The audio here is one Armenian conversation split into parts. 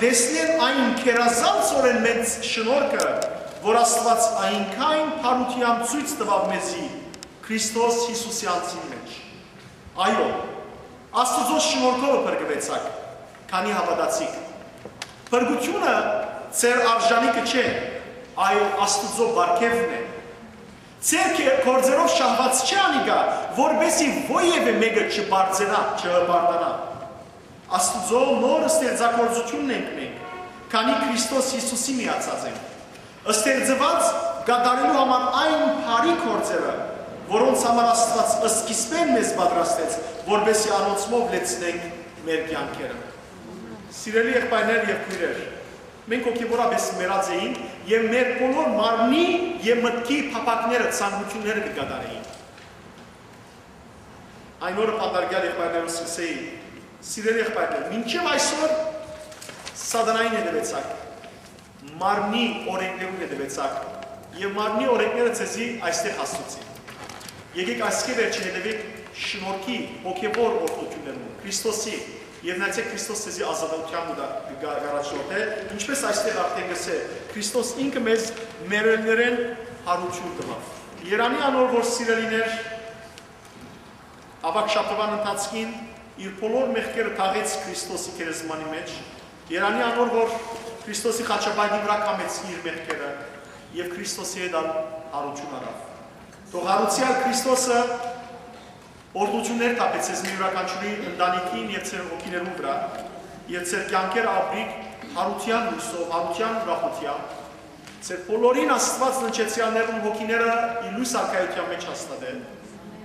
դեսնեն այն քերազանցորեն մեծ շնորհքը, որ Աստված այնքան փառությամբ ցույց տվավ մեզի Քրիստոս Հիսուսի անձի մեջ։ Այո, Աստծո շնորհքով փրկվեցաք, քանի հավատացիք։ Փրկությունը ձեր արժանիքը չէ, այլ Աստծո բարգևն է։ Ձեր գործերով շահված չէ անիկա, որբեսի ոևէ մեկը չբարձենա, չհպարտանա։ Աստծո նոր ստեղծագործությունն ենք մենք, քանի Քրիստոս Հիսուսի միացած ենք։ Ստեղծված կատարելու համար այն բարի գործերը, որոնց համար Աստված սկիզբեն մեզ պատրաստեց, որբեսի անոնցմով լեցնենք մեր կյանքերը։ Սիրելի եղբայրներ եւ քույրեր, մենք հոգեվորապես մեռած էինք եւ մեր բոլոր մարմնի եւ մտքի փափակները, ցանկությունները կկատարեին։ Այն օրը պատարգյալ եղբայրներով սկսեի, սիրելի եղբայրներ, մինչև այսօր սատանային հետևեցաք, մարմնի օրենքներուն հետևեցաք եւ մարմնի օրենքները ցեզի այստեղ հաստուցի։ Եկեք այսքե վերջի հետևեք շնորհքի հոգեվոր օրդություններուն, Քրիստոսի եւ նայեցեք Քրիստոս ցեզի ազատության գարաչոտ է, ինչպես այստեղ արդեն գսե, Քրիստոս ինքը մեզ մերելներեն հարություն տվավ։ Երանի անոր որ սիրելիներ ավակ շաբաթվան ընթացքին իր բոլոր մեղքերը թաղեց Քրիստոսի քերեզմանի մեջ, Երանի անոր որ Քրիստոսի խաչապայքի վրա կամեց իր մեղքերը եւ Քրիստոսի հետ հարություն արավ։ Թող հարուցյալ Քրիստոսը օրդություններ տապեց ես մի յուրաքանչյուրի ընտանիքին եւ ձեր հոգիներուն վրա եւ ձեր կյանքերը ապրիկ հարության լույսով, հարության ուրախությամբ, ձեր բոլորին Աստված ննչեցյալներուն հոգիները իր լույս արքայության մեջ հաստատել,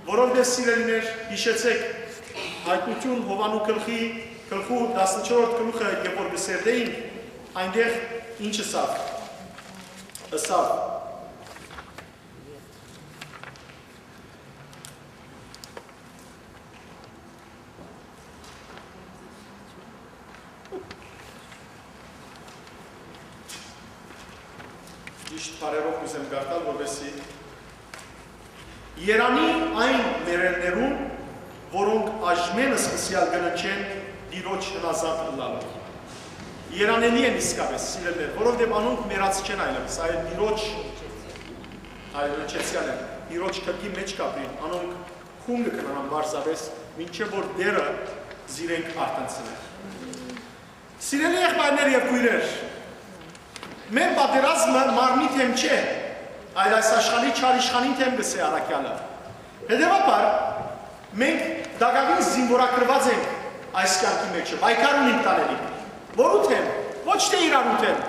որովհետեւ սիրելիներ, հիշեցեք հայտնություն Հովանու գլխի 14-րդ գլուխը երբ որ գսերդեին, այնտեղ ինչ ըսավ Բարերով կուզեմ գարտալ, որովհետեւ Երանի այն մերելներուն, որոնք աժմենը սկսյալ գնչեն դիրոջ հնազանդ ըլլալը։ Երանելի են իսկապես, սիրելներ, որովհետեւ անոնք մերած չեն այլևս, այլ դիրոջ այլոչեցյալ են, դիրոջ կրկի մեջ կապրին, անոնք խունգը կնանան վարսավես, մինչև որ դերը զիրենք արտնցնեն։ Սիրելի եղբայրներ եւ քույրեր, մեր պատերազմը մարմնի թեմ չէ, այլ այս աշխարհի չարիշխանին թեմ գսե առաքյալը։ Հետևաբար մենք դակավին զինվորակրված ենք այս կյանքի մեջը, պայքար ունենք տանելիք։ Որու թեմ, ոչ թե իրարու թեմ,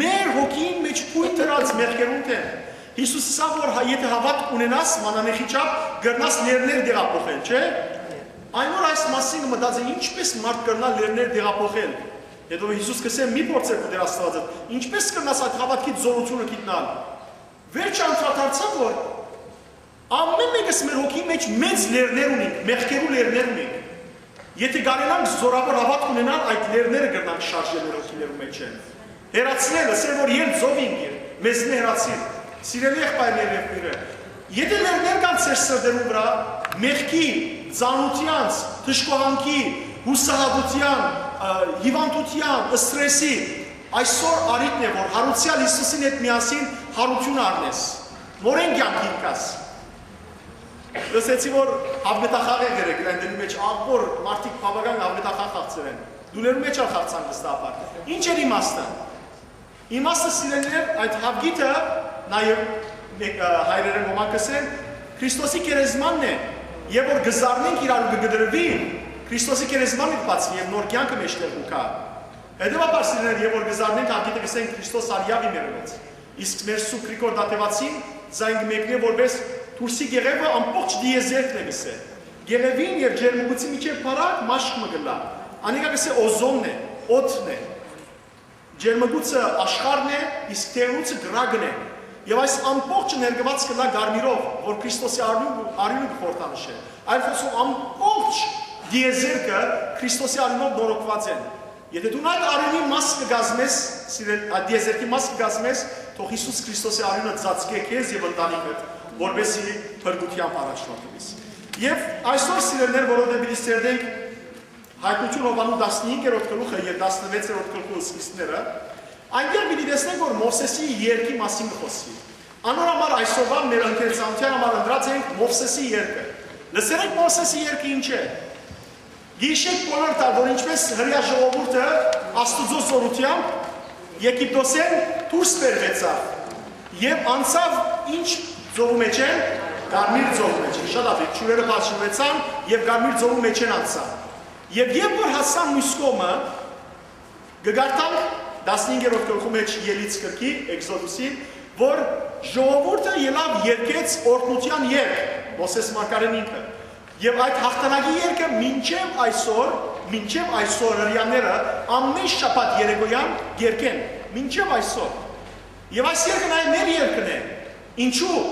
մեր հոգին մեջ կույտ դրած մեղքերուն թեմ։ Հիսուսը ասավ, որ եթե հավատ ունենաս, մանանեխի չափ գրնաս լերներ դեղափոխել, չէ։ Այն որ այս մասին մտածել, ինչպես մարդ կրնա լերներ դեղափոխել։ Հետո Հիսուս կսե մի փորձեր դեր Աստվածը, ինչպես կնաս այդ հավատքի զորությունը գիտնալ։ Վերջ անդրադարձավ որ ամեն մեկս մեր հոգի մեջ մեծ լերներ ունենք, մեղքերու լերներ ունենք։ Եթե կարենանք զորավոր հավատ ունենալ, այդ լերները կրնանք շարժել մեր հոգիներու մեջ են։ Հերացնել, ասել որ երբ զովինք էր, մեզն հերացիր։ Սիրելի եղբայրներ եւ քույրեր, եթե լերներ կան ծեր սրտերու վրա, մեղքի, ծանոթյանց, թշկոհանքի, հուսահատության, հիվանդության, ստրեսի, այսօր արիտն է, որ հարուցյալ Հիսուսին հետ միասին հարություն առնես, մորեն կյանքի ինքաս։ Լսեցի, որ հավգետախաղ է գրեք, այնտերի մեջ աղբոր մարդիկ բավական հավգետախաղ խաղցեր են, դուներու մեջ ալ խաղցան վստահաբար։ Ինչ էր իմաստը։ Իմաստը սիրելիներ, այդ հավգիտը, նաև հայրերը ոմանք ասեն, Քրիստոսի քերեզմանն է, եւ որ գզարնենք իրարու կգդրվի, Քրիստոսի քերեզմանը կբացվի եւ նոր կյանքը մեջտեղ կա։ Հետևաբար սիրելիներ, եւ որ գզարնենք հավգիտը կսենք Քրիստոս արյավի մերվեց։ Իսկ մեր սուկ Գրիգոր Դատեվացին զայն մեկն է որպես Թուրսի գեղևը ամբողջ դիեզերքն է գսե։ Գեղևին եւ ջերմուկուցի միջև փարակ մաշկ մը գլա։ Անիկա գսե օզոնն է, օդն է։ Ջերմուկուցը աշխարհն է, իսկ թերուցը գրագն է։ Եվ այս ամբողջ ներգված կլա գարմիրով, որ Քրիստոսի արյունը կխորտանշե։ Այլ խոսում ամբողջ դիեզերքը Քրիստոսի արյունով նորոգված են։ Եթե դու այդ արյունի մաս կգազմես, այդ դիեզերքի մաս կգազմես, թող Հիսուս Քրիստոսի արյունը ծածկե քեզ եւ ընտանիքդ, որովհետեւ փրկությամբ առաջնորդվես։ Եվ այսօր սիրելիներ, որովհետեւ պիտի սերդենք հայտնություն Հովանու 15-րդ գլուխը եւ 16-րդ գլուխի սկիզբները, այնտեղ պիտի տեսնենք, որ Մովսեսի երկի մասին խոսի։ Անոր համար այսօրվա մեր ընկերության համար ընդրած ենք Մովսեսի երկը։ Լսենք Մովսեսի երկը ինչ է։ Գիշեր բոլոր տալ, որ ինչպես հրյա ժողովուրդը Աստուծո զորությամբ Եգիպտոսեն դուրս բերվեցավ եւ անցավ ինչ ծովու մեջ են, Կարմիր ծովու մեջ են, շատ ավետ, ճուրերը բաշխվեցան եւ Կարմիր ծովու մեջ են անցան։ Եվ երբ որ հասան մյուս կողմը, գգարտանք 15-րդ գլխի մեջ ելից գրքի Էքսոդոսին, որ ժողովուրդը ելավ երկեց օրհնության երգ, Մովսես Մարգարեն ինքը։ Եվ այդ հաղթանակի երգը մինչև այսօր հրյաները ամեն շաբաթ երեկոյան երգեն, մինչև այսօր։ Եվ այս երգը նաև մեր երգն է։ Ինչու՞։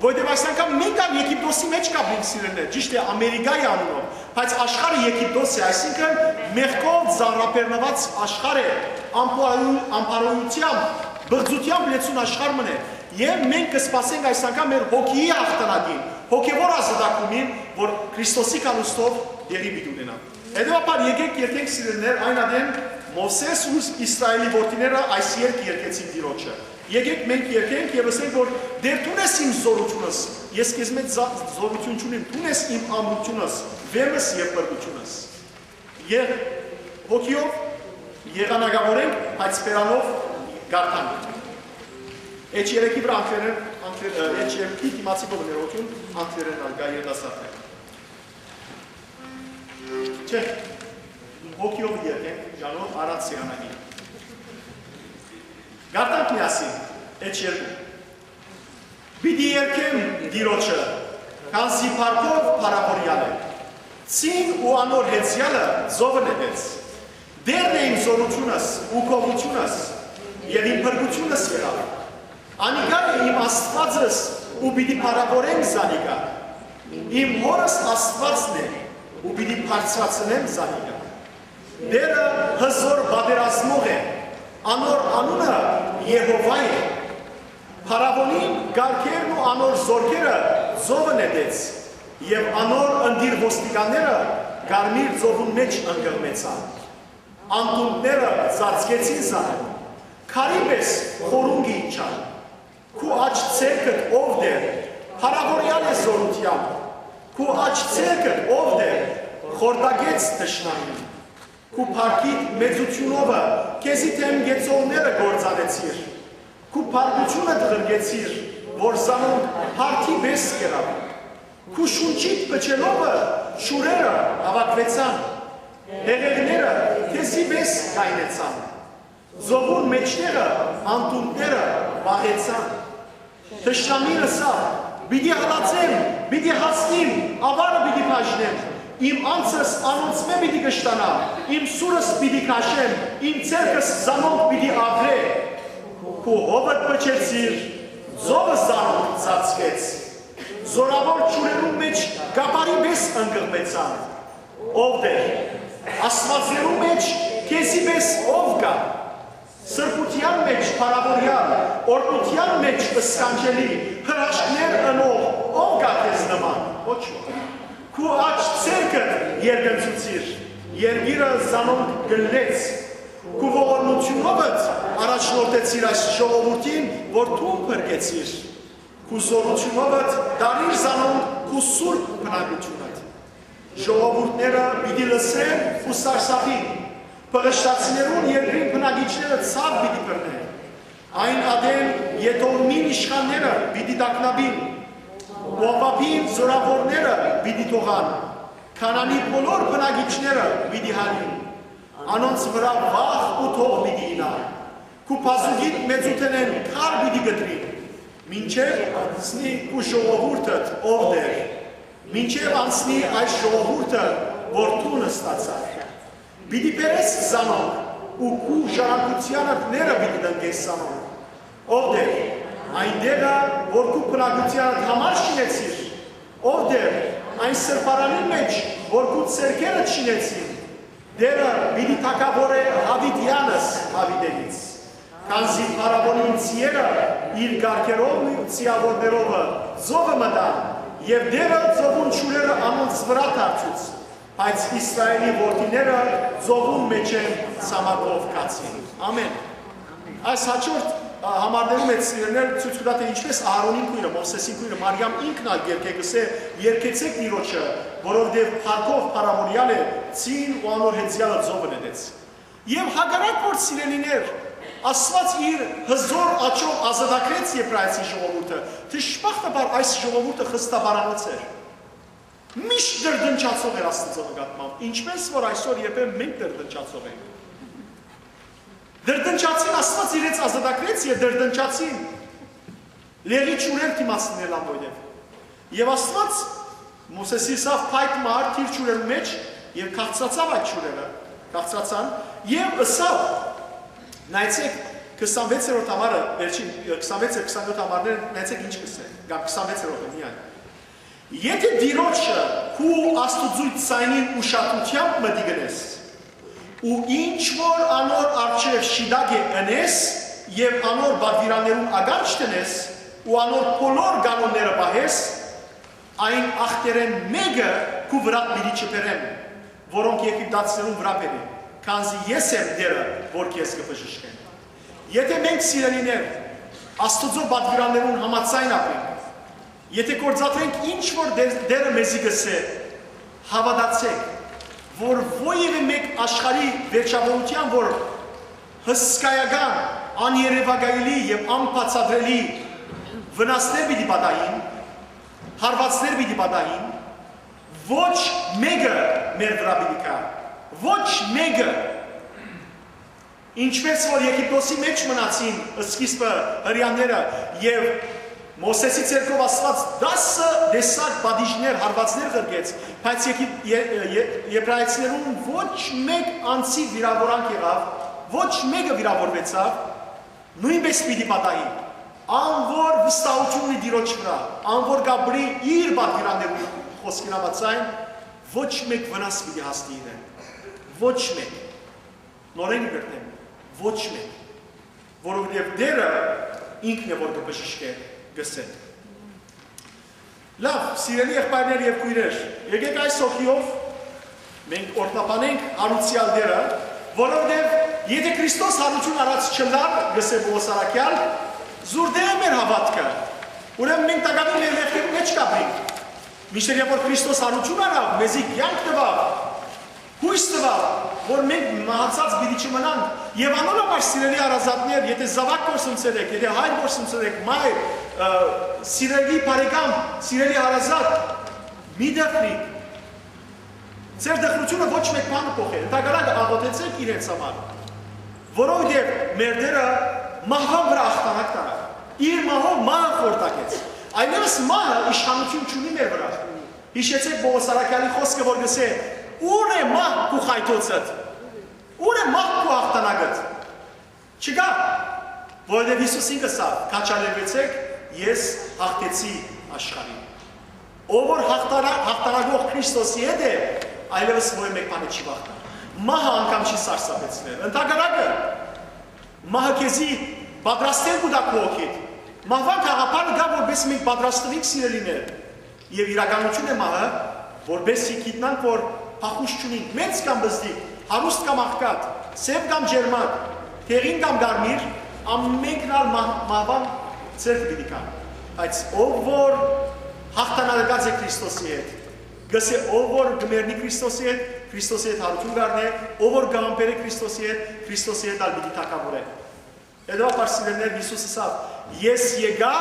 Որտեղ այս անգամ մենք ամ Եգիպտոսի մեջ կապրինք սիրելիներ, ճիշտ է Ամերիկայի անունով, բայց աշխարհը Եգիպտոս է, այսինքն մեղքով զառապերնված աշխարհ է, ամփարոյությամբ, բղծությամբ լեցուն աշխարհ մնե։ Եվ մենք կսպասենք այս անգամ մեր հոգիի հաղթանակին, հոգևոր ազատությունին, որ Քրիստոսի կանոստով դերի պիտի ունենա։ Հետևաբար եկեք երկենք սիրելիներ, այն ադեն Մովսես ու Իսրայելի որդիները այս երգ երկեցին Տիրոջը։ Եկեք մենք երկենք եւ ասենք, որ դեր տունես իմ զորությունս, ես քեզ մեծ զորություն չունեմ, տունես իմ ամրությունս, վեմս եւ բրդությունս։ Եվ հոգիով եղանակավորենք, բայց սպերանով գարտանք։ Էջ երեքի վրա անգլերեն, էջ երեքի դիմացի բողներություն անգլերեն ալգա երդասարդ է։ Չէ, հոգիով երկենք, ժանով առած սերանագի։ Գարտանք միասին, էջ երկու։ Բիդի երկեմ դիրոչը, կանզի պարկով պարավորյալ է։ Ցին ու անոր հեցյալը զովը նետեց։ Դերն է իմ զորությունս ու կողությունս և իմ բրգությունս եղավ։ Անիկա է իմ աստվածս ու բիդի պարավորեմ զանիկա։ Իմ հորս աստվածն է ու բիդի պարծրացնեմ զանիկա։ Դերը հզոր բادرազմող է, անոր անունը Եհովա է։ Փարավոնին գարքերն ու անոր զորքերը զովը նետեց եւ անոր ընդիր ոստիկանները Կարմիր ծովուն մեջ ընկղմեցան։ Անտունները ծածկեցին զանը, քարի պես խորունգի իջան։ Քու աջ ցերկդ ով դեր, փարավորյալ է զորությամբ, քու աջ ցերկդ ով դեր, խորտագեց թշնամին։ Քու փարքիդ մեծությունովը քեզի թեմ գեցողները գործանեցիր, քու փարքությունը դղրգեցիր, որ զանոնք հարթի պես կերավ, քու շունչիդ պչելովը շուրերը հավաքվեցան, հեղեղները քեզի պես կայնեցան, զովուն մեջները անտունները վաղեցան, թշնամին ըսավ, բիդի հալացեմ, բիդի հասնիմ, ավարը բիդի պաշնեմ, իմ անցս անոնցմե բիդի կշտանա, իմ սուրս բիդի կաշեմ, իմ ցերկս զանոնք բիդի ագրե, քու հովդ պչեցիր, զովը զանոնք ծածկեց, զորավոր ճուրերու մեջ գապարի պես ընկղմեցան, ով դեր, աստվածներու մեջ քեզի պես ով կա, սրբության մեջ փարավորյալ, օրհնության մեջ ըսկանջելի, հրաշքներ ընող, ով կա քեզ նման, ոչ ոք։ Քու աջ ցերկդ երգնցուցիր, երգիրը զանոնք գլեց, քու ողորմությունովդ առաջնորդեցիր այս ժողովրդին, որ թուն փրկեցիր, քու զորությունովդ դարիր զանոնք քու սուրբ բնակությունդ։ Ժողովուրդները պիտի լսեն ու սարսափին, պղշտացիներուն երկրին բնակիչները ցավ պիտի բռնեն, այն ադեն Եդոմին իշխանները պիտի տագնաբին, Մովաբին զորավորները պիտի թողան, Քանանի բոլոր բնակիչները պիտի հանին, անոնց վրա վախ ու թող պիտի ինա, քու փազուգիդ մեծութենեն քար պիտի գտրին, մինչև անցնի քու ժողովուրդդ ով դեր, մինչև անցնի այս ժողովուրդը, որ տունը ստացար, պիտի բերես զանոնք ու քու ժառանգությանդ ները պիտի դնգես զանոնք, ով դեր, այն դերը, որ քու բնակությանդ համար շինեցիր, ով դեր, այն սրբարանի մեջ, որ քու ցերկերը շինեցին, դերը պիտի թագավոր է Հավիդյանս Հավիդենից, քանզի փարավոնին ցիերը իր գարքերով ու ցիավորներով զովը մտան, եւ դերը ծովուն շուրերը անոնց վրա դարձուց, բայց Իսրայելի որդիները ծովում մեջ են ցամաքով կացին։ Ամեն։ Այս հաջորդ համարներում այդ սիրելիներ ցույց կտա թե ինչպես Ահարոնին քույրը, Մովսեսին քույրը, Մարիամ ինքն ալ երկեկս է երկեցեք Տիրոջը, որովհետև փառքով փառավորյալ է ցին ու անոր հեծյալը ծովը նետեց։ Եվ հակառակ որ սիրելիներ Աստված իր հզոր աչով ազատագրեց Եբրայեցի ժողովուրդը, դժբախտաբար այս ժողովուրդը խստաբարանոց էր։ Միշտ դրդնչացող էր Աստծո նկատմամբ, ինչպես որ այսօր երբեմն մենք դրդնչացող ենք։ Դրդնչացին Աստված իրենց ազատագրեց եւ դրդնչացին լերի ճուրեր դիմացնել ամոյդև։ Եվ Աստված Մովսեսի սավ փայտ մար թիր ճուրերի մեջ եւ քաղցրացավ այդ ճուրերը, քաղցրացան եւ ըսավ նայեցեք 26-րդ համարը, վերջին 26-27 համարները նայեցեք ինչ կսե, գա 26-րդը միայն։ Եթե Տիրոջը քու աստուծույց ցայնին ուշադրությամբ մտի գնես, ու ինչ որ անոր արչև շիդագ է ընես եւ անոր բادرաներուն ագանջ տնես ու անոր բոլոր կանոնները պահես, այն ախտերեն մեկը քու վրա պիտի չբերեմ, որոնք եգիպտացիներուն վրա բերեն, քանզի ես եմ դերը, որ քեզ կբժշկեմ։ Եթե մենք սիրելիներ Աստծո բادرաներուն համաձայն ապրենք, եթե կործատրենք ինչ որ դերը մեզի գսե, հավատացեք, որ ովևէ մեկ աշխարհի վերջավորության, որ հսկայական, աներևակայելի եւ անբացատրելի վնասներ պիտի պատահին, հարվածներ պիտի պատահին, ոչ մեկը մեր վրա պիտի կա, ոչ մեկը, ինչպես որ Եգիպտոսի մեջ մնացին սկիզբը հրեաները եւ Մովսեսի ցերկով Աստված 10 դեսակ բադիժներ, հարվածներ ղրկեց, բայց եբրայեցիներուն ոչ մեկ անցի վիրավորանք եղավ, ոչ մեկը վիրավորվեցավ, նույնպես պիտի պատահի, անոր վստահություն ունի Տիրոջ վրա, անոր Գաբրի իր բادرաներուն խոսքին համաձայն, ոչ մեկ վնաս պիտի հասնի իրեն, ոչ մեկ, նորեն իբրտեմ, ոչ մեկ, որովհետև դերը ինքն է որ կբժշկե գսեն։ Լավ, սիրելի եղբայրներ եւ քույրեր, եկեք այս հոգիով մենք օրտնապանենք հարուցյալ դերը, որովհետեւ եթե Քրիստոս հարություն արած չլար, գսե Պողոս Արաքյալ, զուրդե է մեր հավատքը։ Ուրեմն մենք տակավին մեր եղբայրների մեջ կապրենք։ Միշտ երբ որ Քրիստոս հարություն արավ, մեզի կյանք տվավ, հույս տվավ, որ մենք մահացած պիտի չմնանք եւ անոնաբար սիրելի հարազատներ, եթե զավակ գործընծել եք, եթե հայր գործընծել եք, մայր, սիրելի բարեկամ, սիրելի հարազատ, մի դխրիկ։ Ձեր դխրությունը ոչ մեկ բան փոխել, ընդհակառակը աղոթեցեք իրենց համար, որովհետեւ մեր Տերը մահվան վրա հաղթանակ տարավ, իր մահով մահը խորտակեց, այլևս մահը իշխանություն չունի մեր վրա։ Հիշեցեք Պողոս Արաքյալի խոսքը, որ գսե ուր է մահ քու խայթոցդ, ուր է մահ քու հաղթանակդ, չկա, որովհետև Հիսուս ինքը սա, քաչալերվեցեք, ես հաղթեցի աշխարհին, ով որ հաղթանակող Քրիստոսի հետ է, այլևս ոչ մեկ բանը չի վախենա, մահը անգամ չի սարսափեցնել, ընդհակառակը, մահը քեզի պատրաստել կուտա քո հոգիդ, մահվան գաղափարը գա, որպես մենք պատրաստվենք սիրելիներ, եւ իրականություն է մահը, որպեսզի գիտնանք, որ փախուս չունենք, մեծ կամ բզդիկ, հարուստ կամ աղքատ, սև կամ ջերմակ, թեղին կամ գարմիր, ամենքն ալ մահվան ձեռք պիտի կան, բայց ով որ հաղթանակած է Քրիստոսի հետ, գսե ով որ գմերնի Քրիստոսի հետ հարություն գարնե, ով որ գամբեր է Քրիստոսի հետ ալ պիտի թակավորե։ Հետո սիրելիներ Հիսուսը ասավ, ես եկա,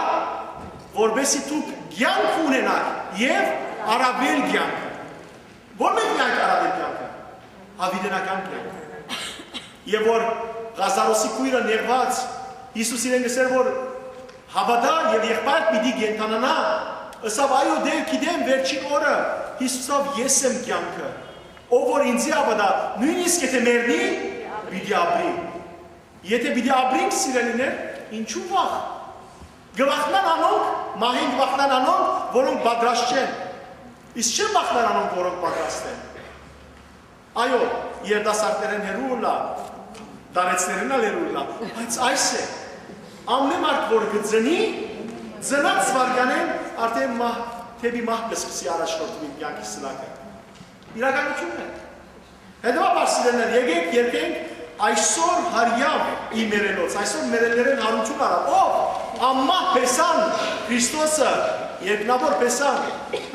որպեսզի դուք կյանք ունենաք եւ առավել կյանք։ Որ մենք միայն առավել կյանքը, հավիտենական կյանքը։ Եվ որ Ղազարոսի քույրը ներված Հիսուս իրեն գսեր, որ հավատա եւ եղբայրդ պիտի կենթանանա, ըսավ այո դե գիտեմ վերջին օրը, Հիսուսով ես եմ կյանքը, ով որ ինձի հավատա, նույնիսկ եթե մեռնի, պիտի ապրի։ Եթե պիտի ապրենք սիրելիներ, ինչու վախ։ Գվախնան անոնք, մահին գվախնան անոնք, որոնք պատրաստ չեն։ Իսկ չեն վախնան անոնք, որոնք պատրաստ են։ Այո, երիտասարդներն հերու լա, դարեցներն ալ հերու լա, բայց այս է։ Ամեն մարդ, որ գծնի, ծնած վարգանեն, արդեն թեպի մահ կսկսի առաջնորդվի կյանքի սլակը։ իրականությունն է։ Հետևաբար սիրելիներ, եկեք երկենք այսօր հարյավ իմերենոց, այսօր մերելներեն հարություն արա, ով ամմահ պեսան Քրիստոսը, երկնավոր պեսան,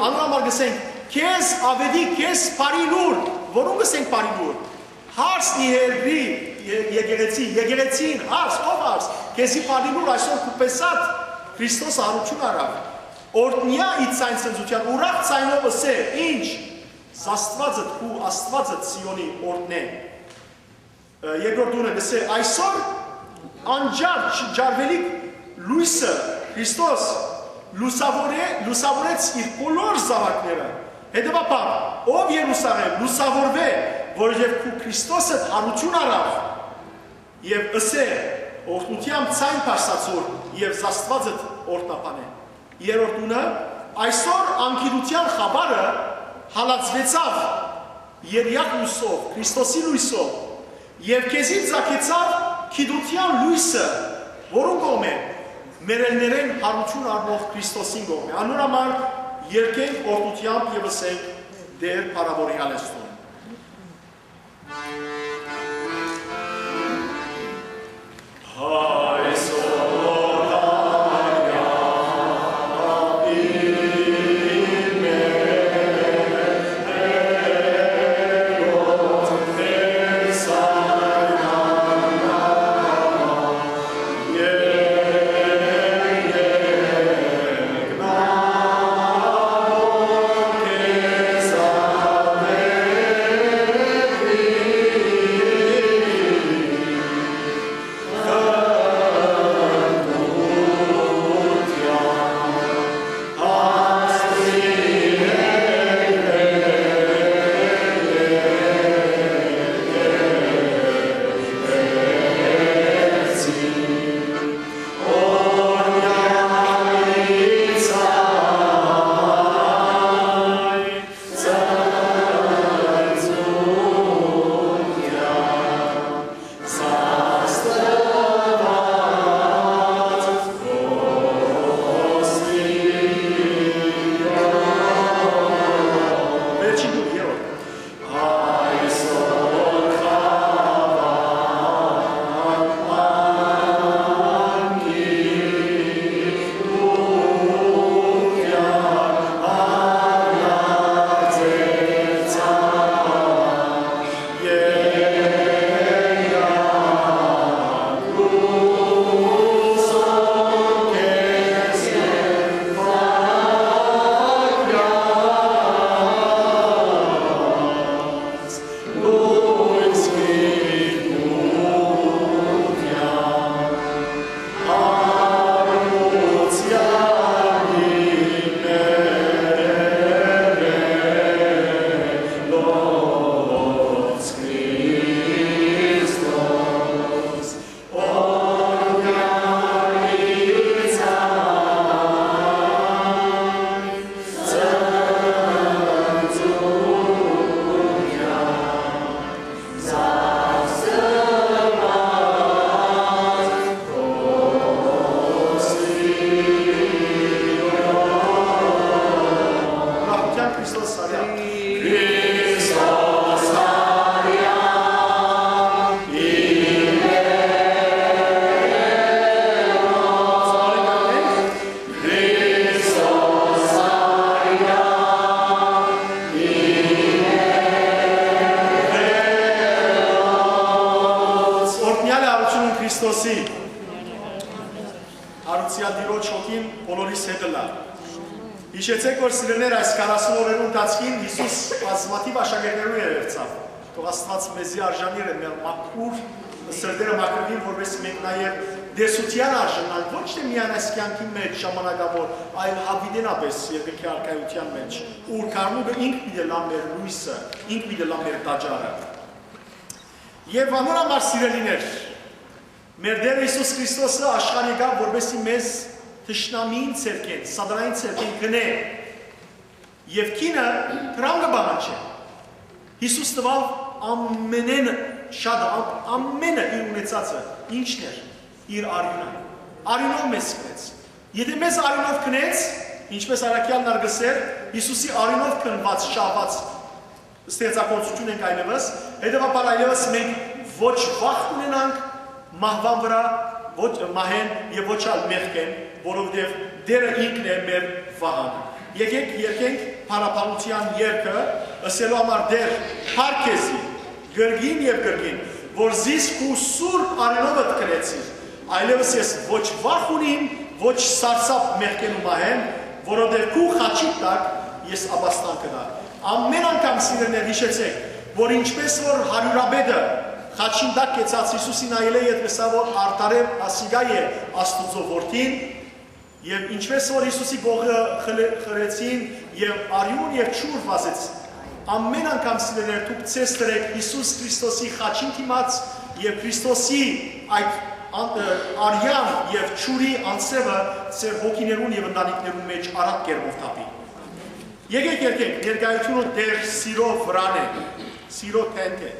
անորամար գսենք, կեզ ավետի, կեզ պարի լուր, որում գսենք պարի լուր, հարս նիհերվի եկեղեցին, հարս, ով հարս, կեզի պարի լուր այսօր կուպեսատ Քրիստոսը հարություն արավ, օրտնյա իտ ցայն սնձության, ուրախ ցայնով ըսե, ինչ, Աստվածդ ու Աստվածդ Սիոնի օրտնե։ Երկրորդ դունը գսե այսօր անջար ջարվելիք լույսը Քրիստոս լուսավորեց իր բոլոր զավակները։ Հետևաբար ով Երուսաղեմ լուսավորվե, որովհետև քու Քրիստոսը հարություն արավ եւ ըսե օրհնությամբ ցայն փարսացոր եւ Աստվածդ օրտնապանե։ Երրորդ դունը այսօր անկիրության խաբարը հալածվեցավ երյակ լույսով, Քրիստոսի լույսով և կեզին ձակեցավ կիդության լույսը, որում կողմ է, մերելներեն հարություն արնող Քրիստոսին կողմ է։ Անոր համար երկենք օրդությամբ և ըսենք դեր պարավորի հալեստուն։ Քրիստոսի հարուցյալ դիրոջ հոգին բոլորիս հետը լա։ Հիշեցեք, որ սիրելիներ այս 40 օրերու ընթացքին Հիսուս բազմաթիվ աշակերտներու երևցավ։ Թող Աստված մեզի արժանի է մեր մաքուր սրտերը մաքրվին, որովհետեւ մենք նաև դեսության արժանանք, ոչ թե միայն այս կյանքի մեջ ժամանակավոր, այլ հավիտենապես երկրի արքայության մեջ, ուր կառնուկը ինք պիտի լա մեր լույսը, ինք պիտի լա մեր տաճարը։ Եվ անորամար սիրելիներ, մեր Տեր Հիսուս Քրիստոսը աշխարհի գա, որովհետեւ մեզ թշնամին ցերկեն, սադրանային ցերկեն գնե։ Եվ կինը դրան կբանաչի։ Հիսուս տվավ ամենեն շատ ամենը իր ունեցածը ինչն էր իր արյունը։ Արյունով մեզ կնեց։ Եթե մեզ արյունով կնեց, ինչպես Արաքյալն արգսեր, Հիսուսի արյունով կնված շահված ստեղծագործություն ենք այլևս, հետևաբար այլևս մենք ոչ վախ ունենանք մահվան վրա, ոչ մահեն եւ ոչ ալ մեղքեն, որովհետեւ Դերը ինքն է մեր վահանը։ Եկեք երկենք փառապանության երգը, ըսելու համար Դեր փառքեզի, գրգին եւ գրգին, որ զիս քու սուրբ արելով դրեցի, այլևս ես ոչ վախ ունիմ, ոչ սարսափ մեղքեն ու մահեն, որովհետեւ քու խաչի տակ ես ապաստան կդա։ Ամեն անգամ սիրելիներ հիշեցեք, որ ինչպես որ հարյուրաբեդը խաչին տակ կեցած Հիսուսին այլ է այդպեսա որ արտարև ասիգա է Աստուծո որդին եւ ինչպես որ Հիսուսի գողը խրեցին եւ արյուն եւ ճուր վազեց ամեն անգամ սիրելիներ դուք ցես դրեք Հիսուս Քրիստոսի խաչին դիմաց եւ Քրիստոսի այդ արյան եւ ճուրի անձևը ձեր հոգիներուն եւ ընտանիքներուն մեջ արագ կերպով թափի։ Եկեք երկենք ներկայությունը Դեր սիրո վրան է, սիրո տենտ է։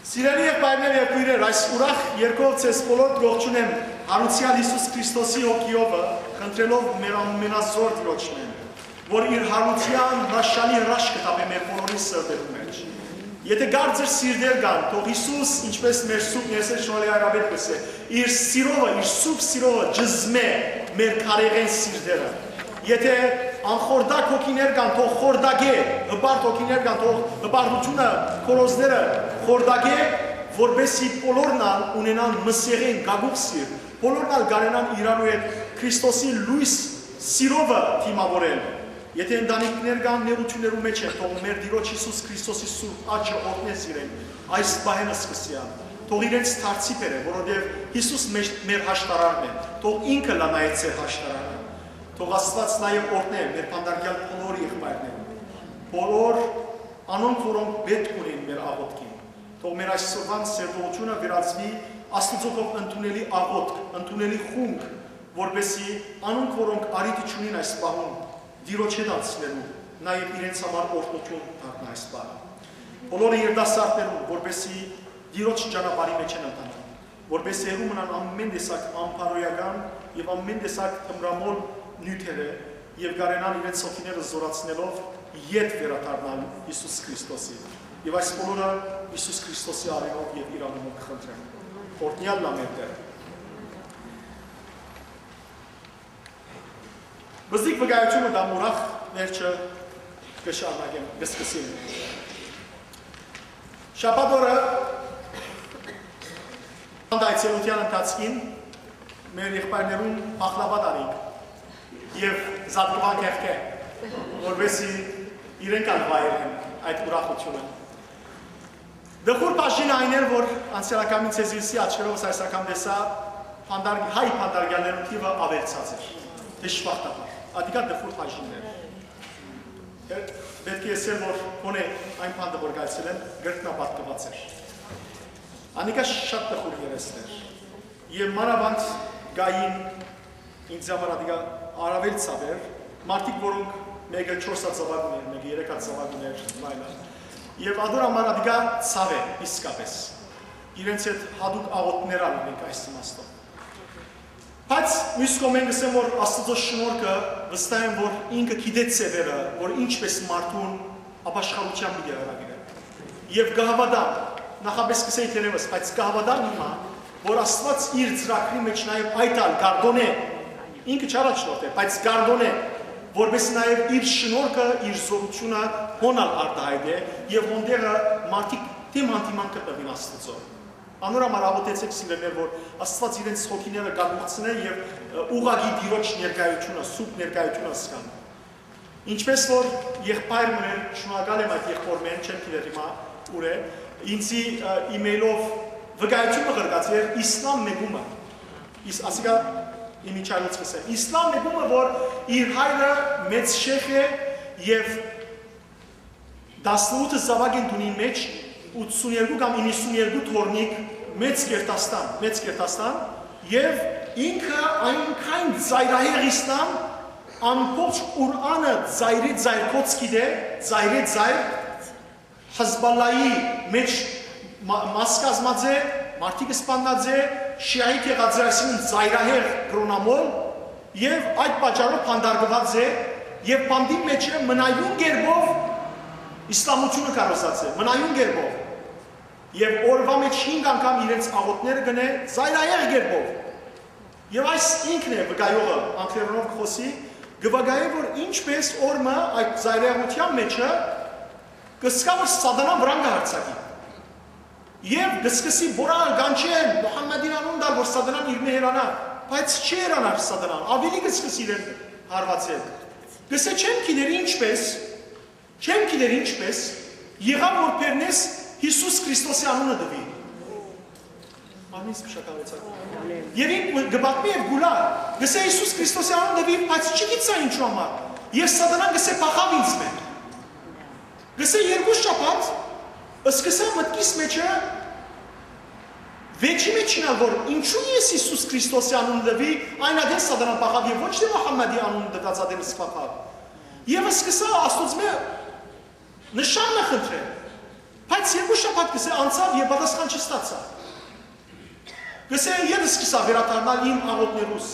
Սիրելի եղբայրներ եւ քույրեր, այս ուրախ երկով ցես բոլոր ողջունեմ Հարուցյալ Հիսուս Քրիստոսի հոգիովը, խնդրելով մեր ամենազոր Տիրոջն, որ իր հարության հրաշալի հրաշքը տապե մեր բոլորի սրտերի մեջ։ Եթե գարձր սիրտեր կան, թող Հիսուս, ինչպես մեր սուրբ ներսեր շնորհի արաբետ կսե, իր սիրովը, իր սուրբ սիրովը ջզմե մեր քարեղեն սիրտերը։ Եթե անխորդակ հոգիներ կան, թող խորդագե, հպարտ հոգիներ կան, թող հպարտությունը, քորոզները խորդագե, որբեսի բոլորն ունենան մսեղեն գագուղ սիրտ, բոլորն գարենան իրարու հետ Քրիստոսի լույս սիրովը թիմավորել։ Եթե ընտանիքներ կան նեղություններու մեջ են, թող մեր Տիրոջ Հիսուս Քրիստոսի սուրբ աչքը օգնես իրեն, այս բահենը սկսյան, թող իրենց թարցի բերե, որովհետև Հիսուս մեր հաշտարարն է, թող ինքը լա նայեց ձեր հաշտարարը, թող Աստված նաև օրհնե մեր փանդարգյալ բոլոր եղբայրներին, բոլոր անոնք, որոնք պետք ունեն մեր աղոթքին, թող մեր այսօրվան սերտողությունը վերածվի Աստծոյով ընդունելի աղոթք, ընդունելի խունկ, որպեսզի անոնք, որոնք արիթ չունին այս պահում, Տիրոջ հետ անցնելու, նաև իրենց համար օրհնություն դառնա այս բանը։ Բոլորը երիտասարդներուն, որպեսզի Տիրոջ ճանապարհի մեջ են ընթանում, որպեսզի հեռու մնան ամեն տեսակ անփարոյական եւ ամեն տեսակ թմրամոլ նյութերը եւ գարենան իրենց հոգիները զորացնելով ետ վերադառնալ Հիսուս Քրիստոսի։ Եվ այս բոլորը Հիսուս Քրիստոսի արյունով եւ իր անունով կխնդրեմ։ Օրհնյալ լա մեր Տեր։ Բզիկ վկայությունը դա ուրախ վերջը կշարունակեմ, կսկսեմ։ Շաբաթ օրը այցելության ընթացքին մեր եղբայրներուն փախլավա տանենք եւ զատկվան կեղկե, որովհետեւ իրենք անվայելեն այդ ուրախությունը։ Դխուր բաժին այն էր, որ անցյալակամից Էզիսի աչքերով այս անգամ տեսա հայ փանդարգյալներու թիվը ավելցած էր։ Դժբախտաբար, ադիկա դխուր բաժիններ։ Պետք է ասել, որ գոնե այն բանը, որ գալցել են, գրկնապատկված էր։ Անիկա շատ դխուր երեսներ։ Եվ մանավանդ գային ինձ համար ադիկա առավել ցավեր, մարդիկ, որոնք մեկը 4 ծավալ ուներ, մեկը 3 ծավալ ուներ, այլն։ Եվ ադոր համար ադիկա ցավ է իսկապես։ Իրենց հետ հadoop աղոթքներ անենք այս իմաստով։ Բայց մյուս կողմեն գսեմ, որ Աստծո շնորհքը վստահ եմ, որ ինքը գիտե ծևերը, որ ինչպես մարդուն ապաշխարության մի հրավիրել։ Եվ գահավադան, նախապես գսեի թերևս, բայց գահավադան հիմա, որ Աստված իր ծրագրի մեջ նաև այդալ գարդոն է, ինքը չառաջնորդ է, բայց գարդոն է, որպես նաև իր շնորհքը, իր զորությունը հոնալ արտահայտե եւ հոնդերը մարդիկ դիմանտիման կտվին Աստծո։ Անորամար աղոթեցեք սիրելիներ, որ Աստված իրենց հոգիները գաղութցնե եւ ուղղակի Տիրոջ ներկայությունը, սուրբ ներկայությունը սկան։ Ինչպես որ եղբայրն էր, շնորհակալ եմ այդ եղբորմեն, չեմ գիտեր հիմա ուր է, ինձի իմեյլով վկայությունը ղրկած էր իսլամ մեգումը։ Ասիկա իմիջայլոց կսեմ։ Իսլամ մեգումը, որ իր հայրը մեծ շեխ է եւ 18 զավակ են դունի մեջ 82 կամ 92 թորնիկ մեծ կերտաստան եւ ինքը այնքան ծայրահեղ իսլամ ամբողջ Ղուրանը ծայրից գիտե, ծայր Հեզբոլլայի մեջ մաս կազմած է, մարդիկ սպանած է, շիայիտ եղած է, այսինքն ծայրահեղ կրոնամոլ եւ այդ պատճառով փանդարգված է եւ բանդի մեջ է մնայուն գերբով իսլամությունը կարողացած է, մնայուն գերբով Եվ օրվա մեջ 5 անգամ իրենց աղոթները գնե ծայրահեղ գերբով։ Եվ այս ինքն է վկայողը անգլերենով խոսի, գվագայե, որ ինչպես օրմը այդ ծայրահեղության մեջը կսկա, որ սատանան վրան կհարցակի։ Եվ կսկսի որալ գանչեն Մուհամմադին անուն դալ, որ սատանան իր մեհերանա, բայց չի երանար սատանան, ավելի կսկսի իրեն հարվածել։ Գսե չեմ կիներ ինչպես, եղավ որ պերնես Հիսուս Քրիստոսի անունը դվի։ Ամեն շնորհակալություն։ Եվ ինք գբակմի եւ գուլա, գսե Հիսուս Քրիստոսի անունը դվի, բայց չգիտա ինչու համար։ Եվ սատանան գսե փախավ ինձ մեն։ Գսե երկու շաբաթ, սկսա մտքիս մեջը վեճի մեջինա, որ ինչու ես Հիսուս Քրիստոսի անունը դվի, այն ադեն սատանան փախավ եւ ոչ թե Մուհամմադի անունը դված ադեն սփախավ։ Եվ սկսա Աստծո նշանը խնդրել։ Բայց երկու շաբաթ գսե անցավ եւ պատասխան չստացա։ Գսե ես սկսա վերադառնալ իմ աղոթներուս։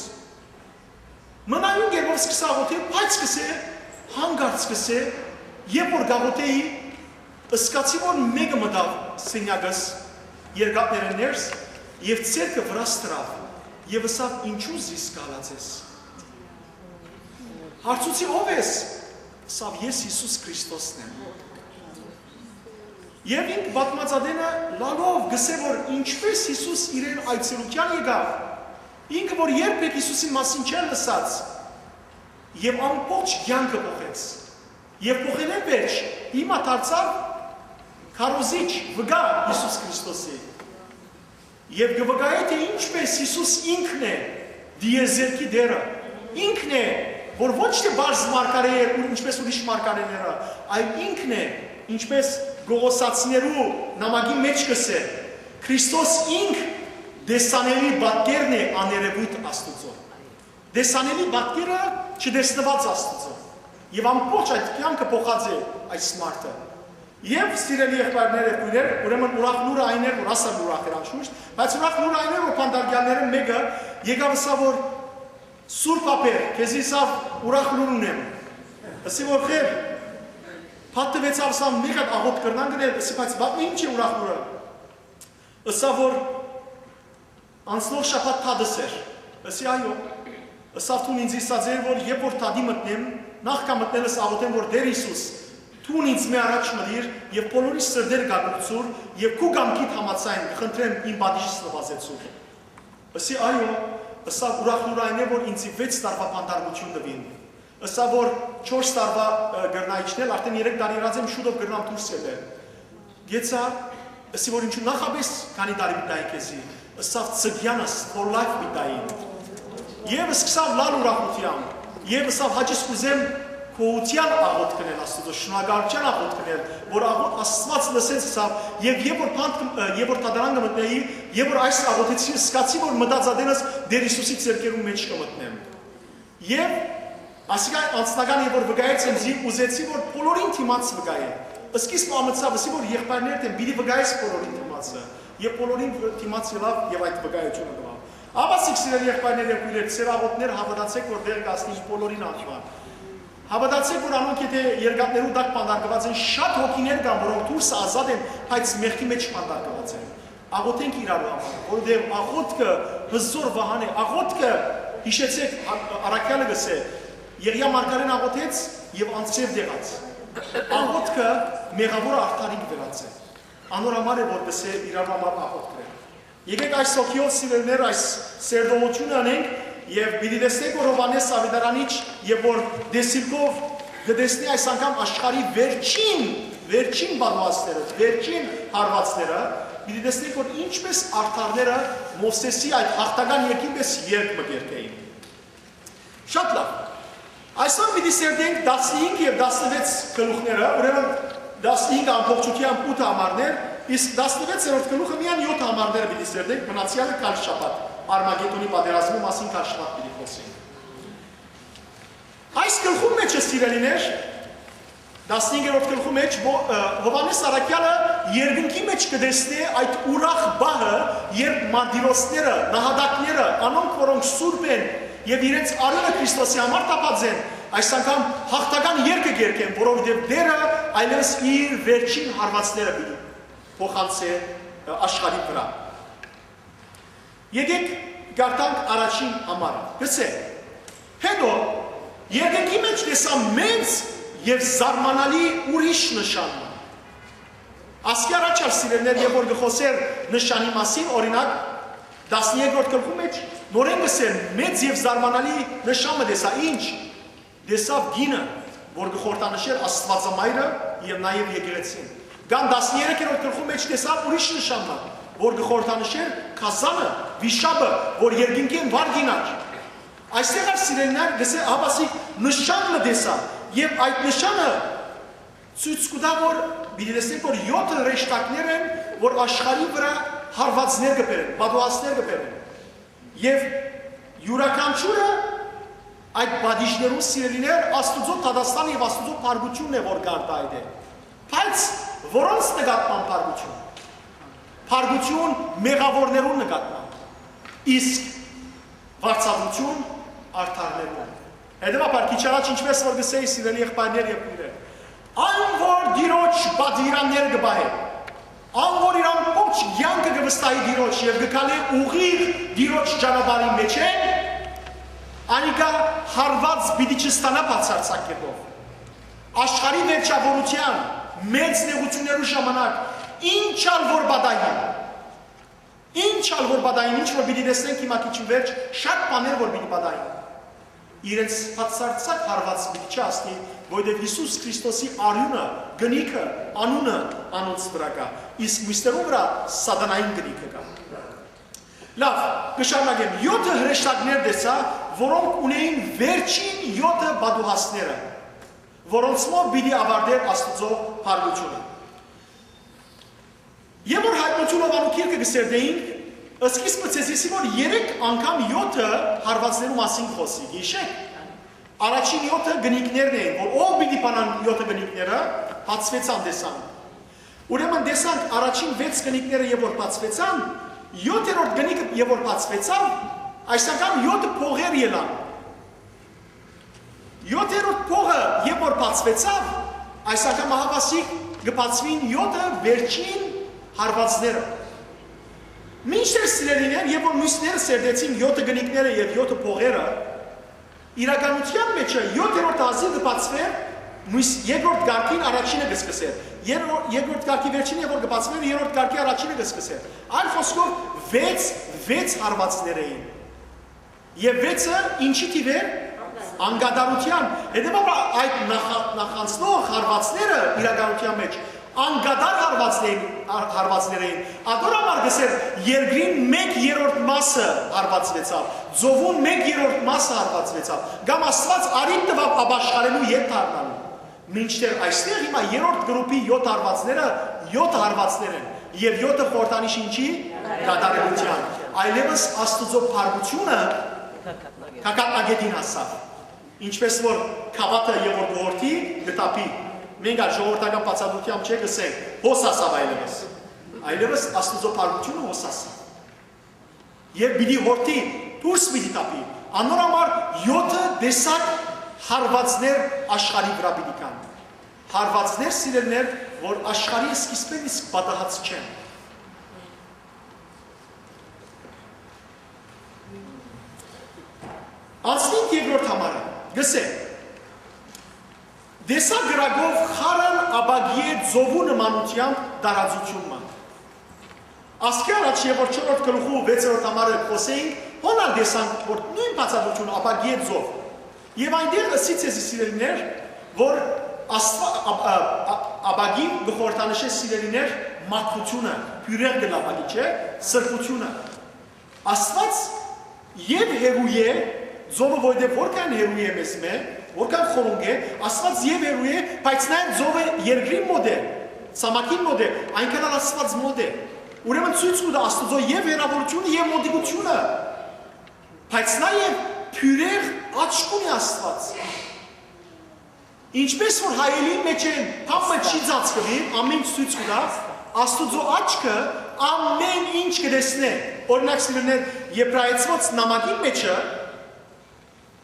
Մնայուն երբ սկսա աղոթել, բայց գսե հանգարց գսե, երբ որ գաղոթեի, ըսկացի որ մեկը մտավ սենյակս երկաթները ներս եւ ցերկը վրա ստրավ եւ ասավ ինչու զիս կալացես։ Հարցուցի ով ես։ Ասավ ես Հիսուս Քրիստոսն եմ։ Եվ ինք բատմածադենը լալով գսե որ ինչպես Հիսուս իրեն այցելության եկավ, ինքը որ երբեք Հիսուսի մասին չէր լսած եւ ամբողջ կյանքը փոխեց։ Եվ փոխելեն վերջ հիմա դարձավ քարոզիչ վգա Հիսուս Քրիստոսի։ Եվ գվգայի թե ինչպես Հիսուս ինքն է դիեզերքի դերը, ինքն է, որ ոչ թե բարձ մարգարե է, ինչպես ուրիշ մարգարեները, այլ ինքն է, ինչպես գողոսացիներու նամակի մեջ կսե, Քրիստոս ինք դեսանելի բատկերն է աներևույթ Աստուծո։ Դեսանելի բատկերը չդեսնված Աստուծո։ Եվ ամբողջ այդ կյանքը փոխած է այս մարդը։ Եվ սիրելի եղբայրներ եւ քույրեր, ուրեմն ուրախ լուրը այն էր, որ ասա ուրախ էր անշուշտ, բայց ուրախ լուրը այն էր, որ փանդարգյալները մեկը եկավ ասա որ Սուրբ ապեր, քեզ իսավ ուրախ լուր ունեմ։ Ասի որ խեր Պատվեցավ ասա մի հատ աղոտ կրնան գնել, ասի բայց բաք ինչ է ուրախ լուրը։ Ասա որ անցնող շաբաթ թադս էր։ Ասի այո։ Ասա թուն ինձ իսած էր որ երբ որ թադի մտնեմ, նախքան մտնելս աղոթեմ որ Տեր Հիսուս Թուն ինձ մի առաջ մտիր եւ բոլորի սրտեր գաղտնցուր եւ քու գամքիդ համացայն խնդրեմ իմ բադիշս նվազեցուր։ Ասի այո, ասա ուրախ լուր այն է որ ինձ 6 տարվա բանդարգություն տվին։ Ասա որ 4 տարվա գրնայիչնել արդեն 3 տարի եղած եմ շուտով գրնամ դուրս ելել։ Գեցա, ասի որ ինչու նախապես քանի տարի մտայի քեզի։ Ասա ծգյանս for life մտային։ Եվ սկսավ լալ ուրախությամբ։ Եվ ասա հաջիս կուզեմ Քոության աղոտ կնել Աստծո, շնորհակալության աղոտ կնել, որ Աստված լսեց սա, եւ երբ որ տադարան կմտնեի, եւ որ այս աղոթեցի, սկացի որ մտածադենս Տեր Հիսուսի ցերկերու մեջ կմտնեմ։ Եվ ասիկա անձնական եւ որ վգայեց ինձ ուզեցի որ բոլորին թիմաց վգայե։ Սկիզբ ամծավ, ասի որ եղբայրներ դեմ բիդի վգայես բոլորին թիմացը, եւ բոլորին թիմաց ելավ եւ այդ վգայությունը գավ։ Աբասիկ սիրելի եղբայրներ եւ քույրեր, ծեր աղոթներ հավատացեք որ դեր կասնի բոլորին աղոթ։ Հավատացեք, որ անոնք եթե երկաթներու դակ պանդարկված են, շատ հոգիներ կան, որոնք դուրս ազատ են, բայց մեղքի մեջ պանդարկված են։ Աղոթենք իրարու համար, որովհետև աղոթքը հզոր վահան է, աղոթքը հիշեցեք առաքյալը գսե, Եղիա մարգարեն աղոթեց եւ անցրև դեղած։ Աղոթքը մեղավոր արդարին վերած է։ Անոր համար է որ գսե իրարու համար աղոթքը։ Եկեք այս հոգիով սիրելիներ այս սերդողությունը անենք Եվ պիտի տեսնենք որ Հովհաննես Ավետարանիչ եւ որ դեսիլկով գտեսնի այս անգամ աշխարհի վերջին բանվածները, վերջին հարվածները, պիտի տեսնենք որ ինչպես արդարները Մովսեսի այդ հաղթական երկին պես երկ մգերկեին։ Շատ լավ։ Այսօր պիտի սերդենք 15 եւ 16 գլուխները, ուրեմն 15 ամբողջությամբ 8 համարներ, իսկ 16-րդ գլուխը միայն 7 համարներ պիտի սերդենք, մնացյալը կալ շաբաթ։ Արմագետոնի պատերազմի մասին քաշնակ պիտի խոսենք։ Այս գլխում մեջ սիրելիներ 15-րդ գլխում մեջ Հովհաննես առաքյալը երկնքի մեջ կտեսնի այդ ուրախ բահը, երբ մարտիրոսները, նահատակները, անոնք որոնք սուրբ են եւ իրենց արյունը Քրիստոսի համար տապած են, այս անգամ հաղթական երգը երգեն, որովհետեւ դերը այլևս իր վերջին հարվածները պիտի փոխանցի աշխարհի վրա։ Եկեք գարտանք առաջին համարը, գսե, հետո երկնքի մեջ տեսա մեծ և զարմանալի ուրիշ նշանը։ Ասկի առաջար սիրելներ և որ գխոսեր նշանի մասին, օրինակ 12-րդ գլխում մեջ նորեն գսեր մեծ և զարմանալի նշանը տեսա, ինչ? Տեսավ գինը, որ գխորտանշեր Աստվածամայրը և նաև եկեղեցին։ Գան 13-րդ գլխում մեջ տեսավ ուրիշ նշանը, որ գխորտանշեր Քազանը, վիշապը, որ երկինքին վար գինար։ Այստեղ սիրելիներ գսե հավասիկ նշանը տեսա եւ այդ նշանը ցույց կտա որ պիտի տեսնենք որ 7 ռեշտակներ են որ աշխարհի վրա հարվածներ կբերեն, պատուհասներ կբերեն։ Եվ յուրաքանչյուրը այդ բադիժներու սիրելիներ Աստուծո Տադաստան եւ Աստուծո Փարգությունն է որ գարտա այդ է։ Բայց որոնց նկատմամբ փառություն։ Փառություն մեղավորներուն նկատմամբ, իսկ վարձատրություն արդարներուն։ Հետևաբար քիչ առաջ ինչպես որ գսեի սիրելի եղբայրներ եւ քույրեր, այն որ Տիրոջ պատիրաններ կբահե, այն որ իր ամբողջ կյանքը կվստահի Տիրոջ եւ կգալի ուղիղ Տիրոջ ճանապարհի մեջ է, անիկա հարված պիտի չստանա բացարձակ կերպով։ Աշխարհի վերջավորության մեծ նեղություններու ժամանակ ինչալ որ բադային, ինչ որ պիտի տեսնենք հիմա քիչ վերջ շատ բաներ որ պիտի բադային։ Իրենց բացարձակ հարված պիտի չասնի, որովհետև Հիսուս Քրիստոսի արյունը, գնիքը, անունը անոնց վրա կա, իսկ մյուսներու վրա սատանային գնիքը կա։ Լավ, կշարունակեմ 7 հրեշտակներ տեսա, որոնք ունեին վերջին 7 բադուհասները, որոնցով պիտի ավարտեր Աստծո փառությունը։ Եվ որ հայտնություն ովանուքիրքը գսերդեինք, ըսկիսպը ծեսիսի, որ 3 անգամ 7 հարվածներու մասին խոսի, գիշեք։ Առաջին 7 գնիկներն էին, որ ով պիտի բանան 7 գնիկները, բացվեցան տեսան։ Ուրեմն տեսանք առաջին 6 գնիկները եւ որ բացվեցան, 7-րդ գնիկը եւ որ բացվեցավ, այս անգամ 7 փողեր ելան։ 7-րդ փողը եւ որ բացվեցավ, այս անգամ ահավասիկ կբացվին 7 վերջին հարվածները։ Մինչդեռ սիրելիներ, եւ որ մյուսները սերդեցին 7 գնիկները եւ 7 փողերը, իրականության մեջ 7-րդ ազի կբացվեր, երկրորդ կարգին առաջինը կսկսեր, երկրորդ կարգի վերջինը որ կբացվեր, երրորդ կարգի առաջինը կսկսեր։ Այլ խոսքով 6 հարվածներ էին։ Եւ 6-ը ինչի տիվեր անգադարության։ Հետեւաբար այդ նախանցնող հարվածները իրականության մեջ անգադար հարվածներ էին։ Ադորամար գսեր երկրին 1/3 մասը հարվածվեցավ, ծովուն 1/3 մասը հարվածվեցավ, գամ Աստված արին տվավ ապաշխարելու ետ դառնալու։ Մինչդեռ այստեղ հիմա երրորդ գրուպի 7 հարվածները 7 հարվածներ են եւ 7-ը խորհրդանիշ ինչի կատարելության։ Այլևս Աստծո փառությունը կակատնագետին հասավ։ Ինչպես որ քավաթը եւ որ գործի գտապի մենք այդ ժողովրդական բացատրությամբ չէ գսենք հոս ասավ այլևս Աստծո փառությունը հոս ասավ եւ պիտի հորթի դուրս պիտի տապի անորամար 7 տեսակ հարվածներ աշխարհի վրա պիտի կան հարվածներ սիրելներ որ աշխարհի սկիզբին իսկ պատահած չեն Անցնենք երկրորդ համարը գսենք Դեսա գրագով խարան աբագի է ձովու նմանությամբ դարածությունմա։ Ասկի առաջ և որ 4-րդ գլուխու 6-րդ համարը խոսեինք, հոնալ դեսանք, որ նույն բացատրություն աբագի է ձով։ Եվ այնտեղ ըսից էզի սիրելիներ, որ աբագի գխորտանշե սիրելիներ մաքրությունը, պյուրեղ գլաբագի չէ, սրկությունը։ Աստված և հերու է, ձովը ոյդև որքան հերու է մեզ մե, որքան խորունգ է, Աստված եւ հերու է, բայց նա ձովը երկրի մոդ է, ցամաքին մոդ է, այնքան էլ Աստված մոդ է։ Ուրեմն ցույց կտա Աստծո եւ հերավորությունը եւ մոդիկությունը։ Բայց նաեւ փյուրեղ աչք ունի Աստված։ Ինչպես որ հայելի մեջ են, փամը չի ծածկվի, ամեն ցույց կտա, Աստծո աչքը ամեն ինչ կտեսնե։ Օրինակ սիրելիներ, Եբրայեցված նամակի մեջը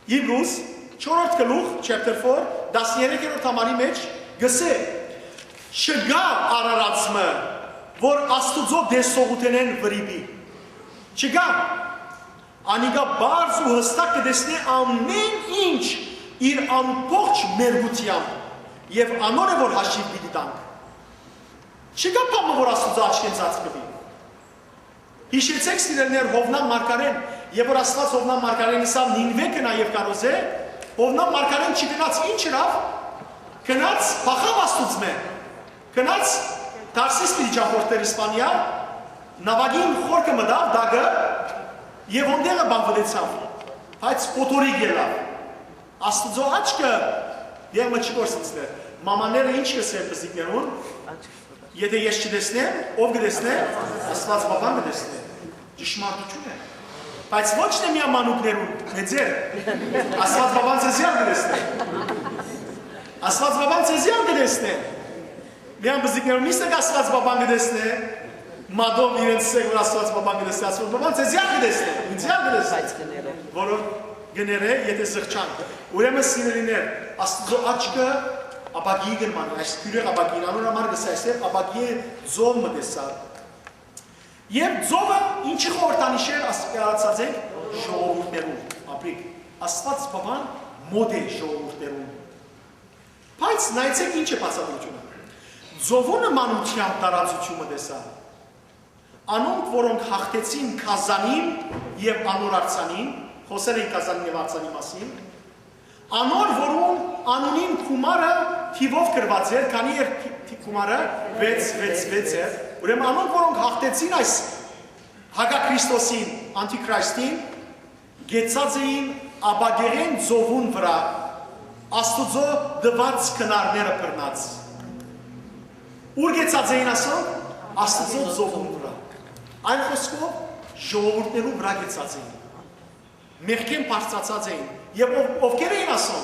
Hebrews 4-րդ գլուխ, chapter 4, 13-րդ համարի մեջ գսե չգա արարածը, որ Աստուծո դեսողութենեն վրիբի։ Չգա։ Անիկա բարձ ու հստակ կտեսնի ամեն ինչ իր ամբողջ մերգությամբ եւ անոր է որ հաշիվ պիտի տանք։ Չգա բանը որ Աստուծո աչքեն ծածկվի։ Հիշեցեք սիրելիներ Հովնամ Մարգարեն, եւ որ Աստված Հովնամ Մարգարենի սա Նինվե կնա եւ կարոզե Հովնամ Մարգարեն չգնաց ինչ հրավ, գնաց փախավ Աստուծմե, գնաց Տարսիս պիտի ճախորդեր Իսպանիա, նավագին խորքը մտավ դագը եւ ոնդեղը բանվեցավ, բայց օտորիկ ելավ։ Աստուծո աչքը եղմը չգործեցներ, մամաները ինչ կսեն բզիկներուն, եթե ես չտեսնեմ, ով կտեսնե, Աստված բաբան կտեսնե, ճշմարտություն է։ Բայց ոչ թե միա մանուկներուն, մեծեր, Աստված բաբան ծեզյան կտեսնե։ Աստված բաբան ծեզյան կտեսնե։ Միան բզիկներում միսը կասված բաբան գդեսն է, մադով իրենց սեկ որ ասված բաբան գդեսն է, ասված բաբան ձեզյալ գդեսն է, ինձյալ գդեսն է, որով գներ է, եթե սղճան։ Ուրեմն սիրելիներ, Աստծո աչքը աբագի գրման, այս քյուրեղ աբագին, անոր համար գսա այստեղ աբագի ձով մտեսա։ Եվ ձովը ինչի խորհրդանիշ էր ասած ենք ժողովուրդներում, ապրիկ, Աստված բաբան մոդ է ժողովուրդներում։ Բայց նայեցեք ինչ է բացատրությունը։ Ձովու նմանությամբ տարածությունը տեսա։ Անոնք, որոնք հաղթեցին Քազանին եւ Անոր արձանին, խոսել են Քազանին եւ արձանի մասին, Անոր, որում անունին Քումարը թիվով գրված էր, քանի էր Քումարը 6 էր, ուրեմն անոնք, որոնք հաղթեցին այս Հակաքրիստոսին, Անտիքրիստին, գեցած էին աբագերեն ձովուն վրա, Աստուծո դված քնարները բռնած։ Ուր գեցած էին ասում, Աստուծո ձովուն վրա։ Այն խոսքով ժողովուրդներու վրա գեցած էին։ Մեղքեն բարձրացած էին։ Եվ ովքեր էին ասում։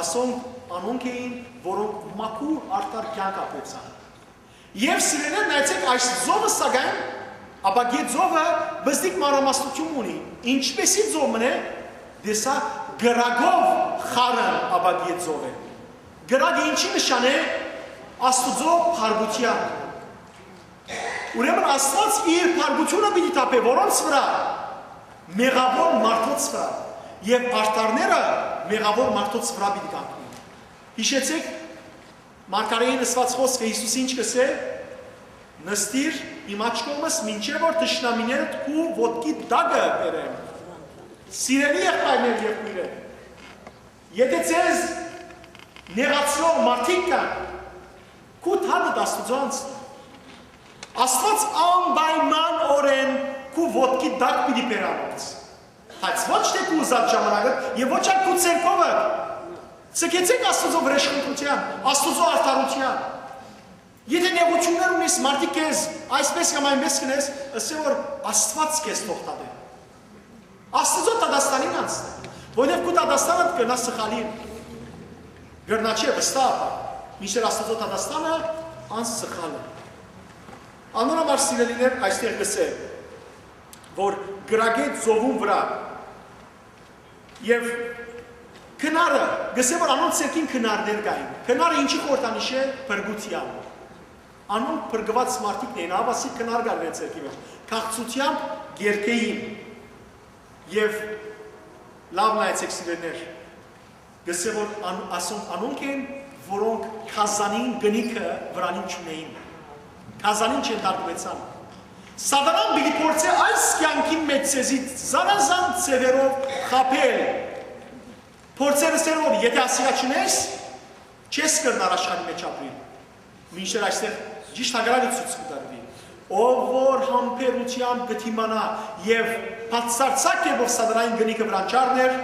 Ասում անոնք էին, որոնք մաքուր արդար կյանք ապրեցան։ Եվ սիրելիներ, նայեցեք այս ձովը սակայն, աբագի ձովը բզդիկ մանրամասնություն ունի։ Ինչպեսի ձովն է, դեսա գրագով խարը աբագի ձով է։ Գրագը ինչի նշան է, Աստուծո փառության։ Ուրեմն Աստված իր փառությունը պիտի տապե որոնց վրա, մեղավոր մարդոց վրա, եւ արտարները մեղավոր մարդոց վրա պիտի կանգնեն։ Հիշեցեք, Մարգարեին ասված խոսքը Հիսուս ինչ կսե, նստիր իմ աջ կողմս, մինչև որ թշնամիներդ քու ոտքի դագը բերեմ։ Սիրելի եղբայրներ եւ քույրեր, եթե ձեզ նեղացնող մարդիկ կան, քու թադը Աստուծոց, Աստված անպայման օրեն քու ոտքի դակ պիտի բերանոց։ Բայց ոչ թե քու ուզած ժամանակը եւ ոչ այլ քու ցերկովը։ Ցկեցեք Աստուծո վրեժխնդրության, Աստուծո արդարության։ Եթե նեղություններ ունես, մարդիկ քեզ այսպես կամ այնպես կնես, ասե որ Աստված քեզ թողտադե։ Աստծո Տադաստանին անցնի, որովհետև քու Տադաստանը կնա սխալի։ Գրնա չէ վստահ, միշտ Աստծո Տադաստանը անսխալ է։ Անորոշ սիրելիներ այստեղ գսե, որ գրագե ձովուն վրա եւ քնարը, գսե որ անոնց ցերքին քնարներ կային։ Քնարը ինչի խորհրդանիշ է փրկության։ Անոնք փրկված մարդիկն էին, ավասի քնար կար իրենց ցերքի մեջ։ Քաղցությամբ երկեին եւ լավ նայեցեք սիրելիներ, գսե որ անոնք են, որոնք Քազանին գնիքը վրանին չունեին, Քազանին չենթարկվեցան։ Սատանան պիտի փորձե այս կյանքի մեջ ցեզի զանազան ծևերով խաբել, փորձեր ասել որ եթե ասիա չունես, չես կրնար աշխարհի մեջ ապրել։ Մինչդեռ այստեղ ճիշտ հակառակը ցույց կտարվի։ Ով որ համբերությամբ գտիմանա եւ բացարձակ կերպով սատանային գնիքը վրան չառներ,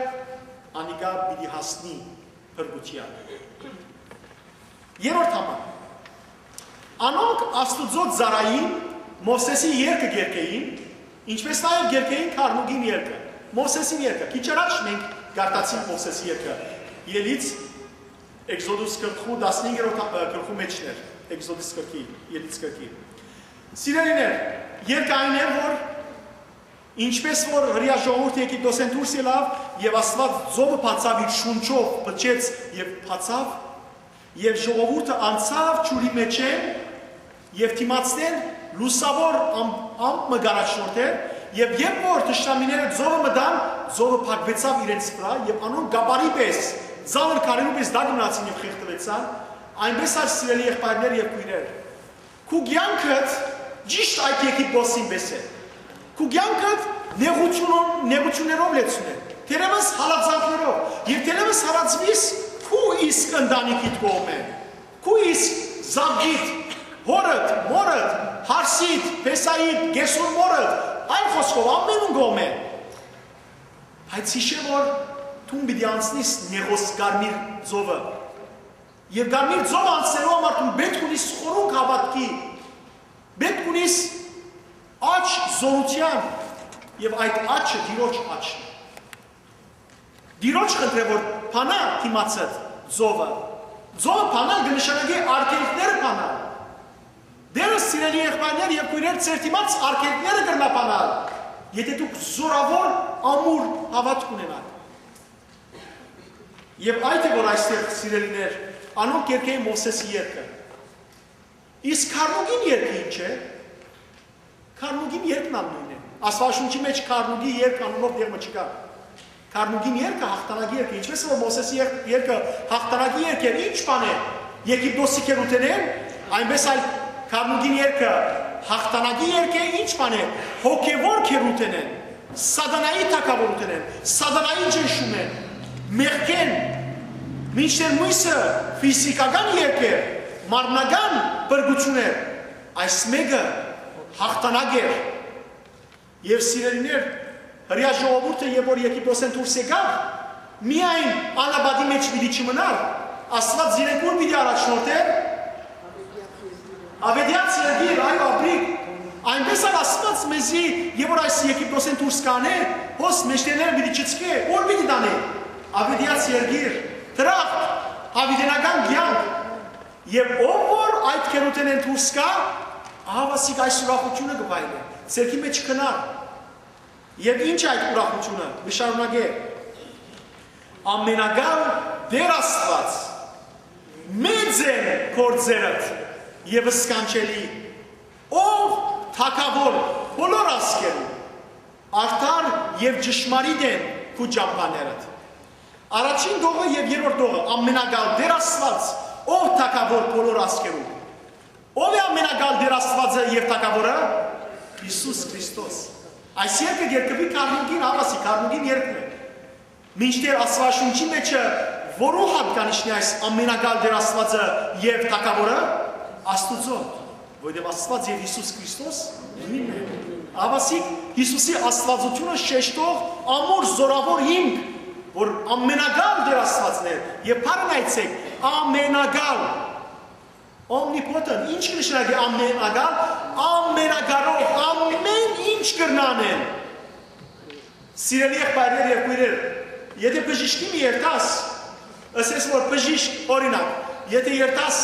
անիկա պիտի հասնի փրկության։ Երրորդ համար։ Անոնք Աստուծո ծառային Մովսեսի երկը գերկեին, ինչպես նաև գերկեին Քարնուգին երկը, Մովսեսին երկը։ Քիչ առաջ մենք գարտացինք Մովսեսի երկը։ Ելից Էքսոդոս գրքի 15-րդ գրքի մեջներ, Էքսոդոս գրքի, Ելից գրքի։ Սիրելիներ, երկը այն է, որ ինչպես որ հրյա ժողովուրդը Եգիպտոսեն դուրս ելավ եւ Աստված ձողը բացավ իր շունչով, բջեց եւ բացավ եւ ժողովուրդը անցավ ջուրի մեջ եւ թիմացնեն լուսավոր ամպ մգարաշնորհեր եւ երբ որ թշնամիները ձողը մտան, ձողը փակվեցավ իրենց վրա եւ անոնք գաբարի պես ծանր քարերու պես դագնացին եւ խեղդվեցան, այնպես այլ սիրելի եղբայրներ եւ քույրեր։ Քու կյանքդ ճիշտ այդ Եգիպտոսին պես է։ Քու կյանքդ նեղություններով լեցուն է, թերևս հալածանքներով եւ թերևս հալածվիս քու իսկ ընտանիքիդ կողմը, քու իսկ զավգիդ, հորդ, մորդ, հարսիդ, պեսայիդ, գեսուր մորդ, այն խոսքով ամենուն կողմ է։ Բայց հիշե որ թուն պիտի անցնիս նեղոս գարմիր ձովը եւ գարմիր ձովը անցնելու համար թուն պետք ունիս խորունկ հավատքի, պետք ունիս աչ զորության եւ այդ աչը դիրոջ աչն է։ Դիրոջ խնդրե որ փանա թիմացած ձովը Ձողը փանալ կնշանակի արգելքները փանալ։ Դերը սիրելի եղբայրներ եւ քույրեր ցերտիմաց արգելքները կրնապանալ։ Եթե դուք զորավոր ամուր հավատք ունենաք։ Եվ այդ է որ այստեղ սիրելիներ անոնք երկեին Մովսեսի երկը։ Իսկ Քարնուգին երկը ինչ է։ Քարնուգին երկն անունն է։ Աստվածաշունչի մեջ Քարնուգի երկ անունով դեղը չկա։ Քարնուգին երկը հաղթանակի երկ է, ինչպես որ Մովսեսի երկը հաղթանակի երկ է, ինչ բան է։ Եգիպտոսի կերուտենեն, այնպես այլ Քարնուգին երկը հաղթանակի երկ է, ինչ բան է։ Հոգևոր կերուտենեն, սատանայի թագավորութենեն, սատանայի ճնշում են, մեղքեն, մինչդեռ մույսը ֆիզիկական երկ է, մարմնական բրգություն է, այս մեկը հաղթանակ է։ Եվ սիրելիներ, հրյա ժողովուրդը եւ որ Եգիպտոսեն դուրս եկավ, միայն անաբադի մեջ պիտի չմնար, Աստված իրենք ուր պիտի առաջնորդեր, Ավետյաց երկիր, այո ապրիկ, այնպես ալ Աստված մեզի եւ որ այս Եգիպտոսեն դուրս կանե, հոս մեջտերները պիտի չծկե, որ պիտի տանե, Ավետյաց երկիր, դրախտ, հավիտենական կյանք, եւ ով որ այդ կերուտեն են դուրս կա, ահավասիկ այս ուրախությունը կվայելե, ցերքի մեջ կնար։ Եվ ինչ այդ ուրախությունը, մշարունակե, ամենագալ դեր Աստված, մեծ է գործերդ և սկանչելի, ով թակավոր բոլոր ասկերում, արդար և ճշմարիտ են քու ճամփաներդ։ Առաջին դողը և երրորդ դողը, ամենագալ դեր Աստված, ով թակավոր բոլոր ասկերում։ Ով է ամենագալ դեր Աստվածը և թակավորը։ Հիսուս Քրիստոս։ Այս երկը երկրվի Քարնուգին հավասի, Քարնուգին երկն է։ Մինչդեռ Աստվածաշունչի մեջը որու հատկանիշն է այս ամենագալ դեր Աստվածը և թակավորը։ Աստուծո, որովհետև Աստված և Հիսուս Քրիստոս նույնն է։ Հավասիկ Հիսուսի աստվածությունը շեշտող ամուր զորավոր հիմք, որ ամենագալ դեր Աստվածն է, եւ փառնայցեք, ամենագալ, omnipotent, ինչ կնշանակի ամենագալ, ամենագարող, ամեն ինչ կրնանեն։ Սիրելի եղբայրներ եւ քույրեր, եթե բժիշկի մի երթաս, ասես որ բժիշկ օրինակ, եթե երթաս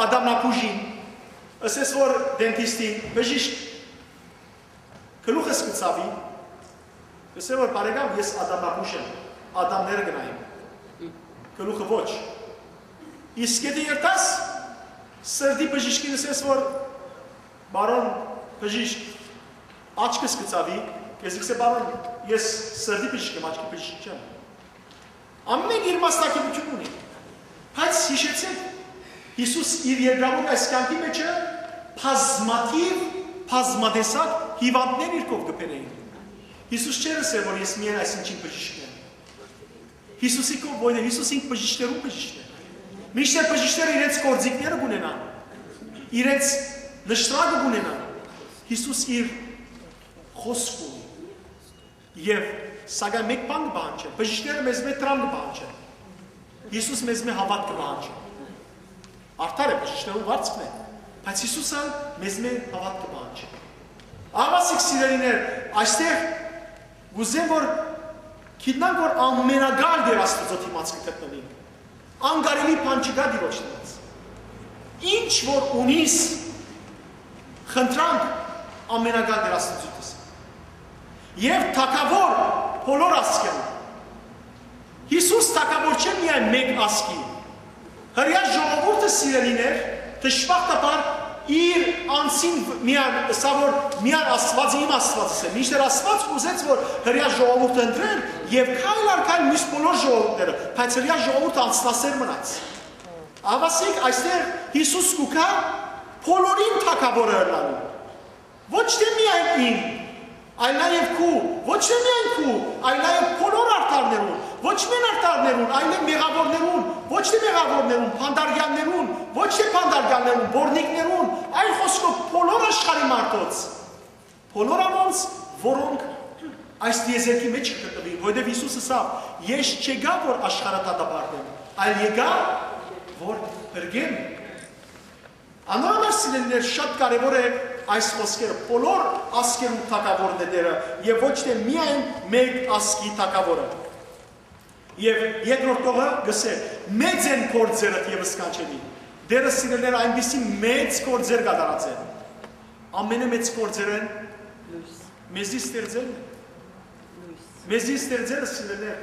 ադամնապուժին, ասես որ դենտիստին, բժիշկ գլուխս կծավի, ասես որ բարեկամ ես ադամնապուժ եմ, ադամները գնային, գլուխը ոչ։ Իսկ եթե երթաս սրդի բժիշկին ասես որ բարոն բժիշկ, աչքս կծավի, ես իքսե բարոն, ես սրդի բժիշկ եմ, աչքի բժիշկ չեմ։ Ամեն իր մասնակցություն ունի, բայց հիշեցեք, Հիսուս իր երկրավոր այս կյանքի մեջը բազմաթիվ, բազմադեսակ հիվանդներ իր կողք կբերեին։ Հիսուս չէր ասել, որ ես միայն այսինչին բժիշկ եմ։ Հիսուսի կողք, որովհետև Հիսուս ինք բժիշկներում բժիշկ է։ Միշտ բժիշկները իրենց գործիքները կունենան, իրենց նշտրագը կունենան։ Հիսուս իր խոսք ունի։ Եվ սակայն մեկ բան կպահանջի, բժիշկները մեզ մեծ տրամ կպահանջի։ Հիսուս մեզ մեծ հավատ կպահանջի։ Արդար է բժիշկներու վարձքն է, բայց Հիսուսը մեզ մեծ հավատ կպահանջի։ Աղասիկ սիրելիներ, այստեղ գուզեմ որ գիտնանք որ ամենագալ դեր Աստծո դիմաց կգտնվենք։ Անկարելի բան չկա դիրոջ դիմաց։ Ինչ որ ունիս խնդրանք ամենագալ դեր Աստծո դիմաց։ Եվ թակավոր բոլոր ասկերում։ Հիսուս թակավոր չէ միայն մեկ ասկի։ Հրյա ժողովուրդը սիրելիներ, դժբախտաբար իր անձին միան Աստվածը իմ Աստվածս է։ Մինչդեռ Աստված ուզեց, որ հրյա ժողովուրդը ընտրեն եւ քայլ առ քայլ մյուս բոլոր ժողովուրդները, բայց հրյա ժողովուրդը անձնասեր մնաց։ Ավասիկ այստեղ Հիսուս կուքա բոլորին թակավորը հրլանում։ Ոչ թե միայն ին, այլ նաև քու, ոչ թե միայն քու, այլ նաև բոլոր արդարներուն, ոչ միայն արդարներուն, այլ նաև մեղավորներուն, ոչ թե մեղավորներուն, փանդարգյաններուն, ոչ թե փանդարգյաններուն, բորնիկներուն, այլ խոսքով բոլոր աշխարհի մարդոց, բոլոր անոնց, որոնք այս դիեզերքի մեջ կգտնվի, որովհետև Հիսուսը ասավ, ես չեկա որ աշխարհը դատապարտեմ, այլ եկա որ բրգեմ։ Անորոշ սիրելիներ շատ կարևոր է այս խոսքերը բոլոր ասկերու թակավորն է դերը եւ ոչ թե միայն մեկ ասկի թակավորը։ Եվ երկրորդը գսե մեծ են գործերդ եւ սկանչելի։ Դերը սիրելիներ այնպիսի մեծ գործեր կատարած են։ Ամենամեծ գործերը մեզի ստեղծելն է։ Մեզի ստեղծելը սիրելիներ։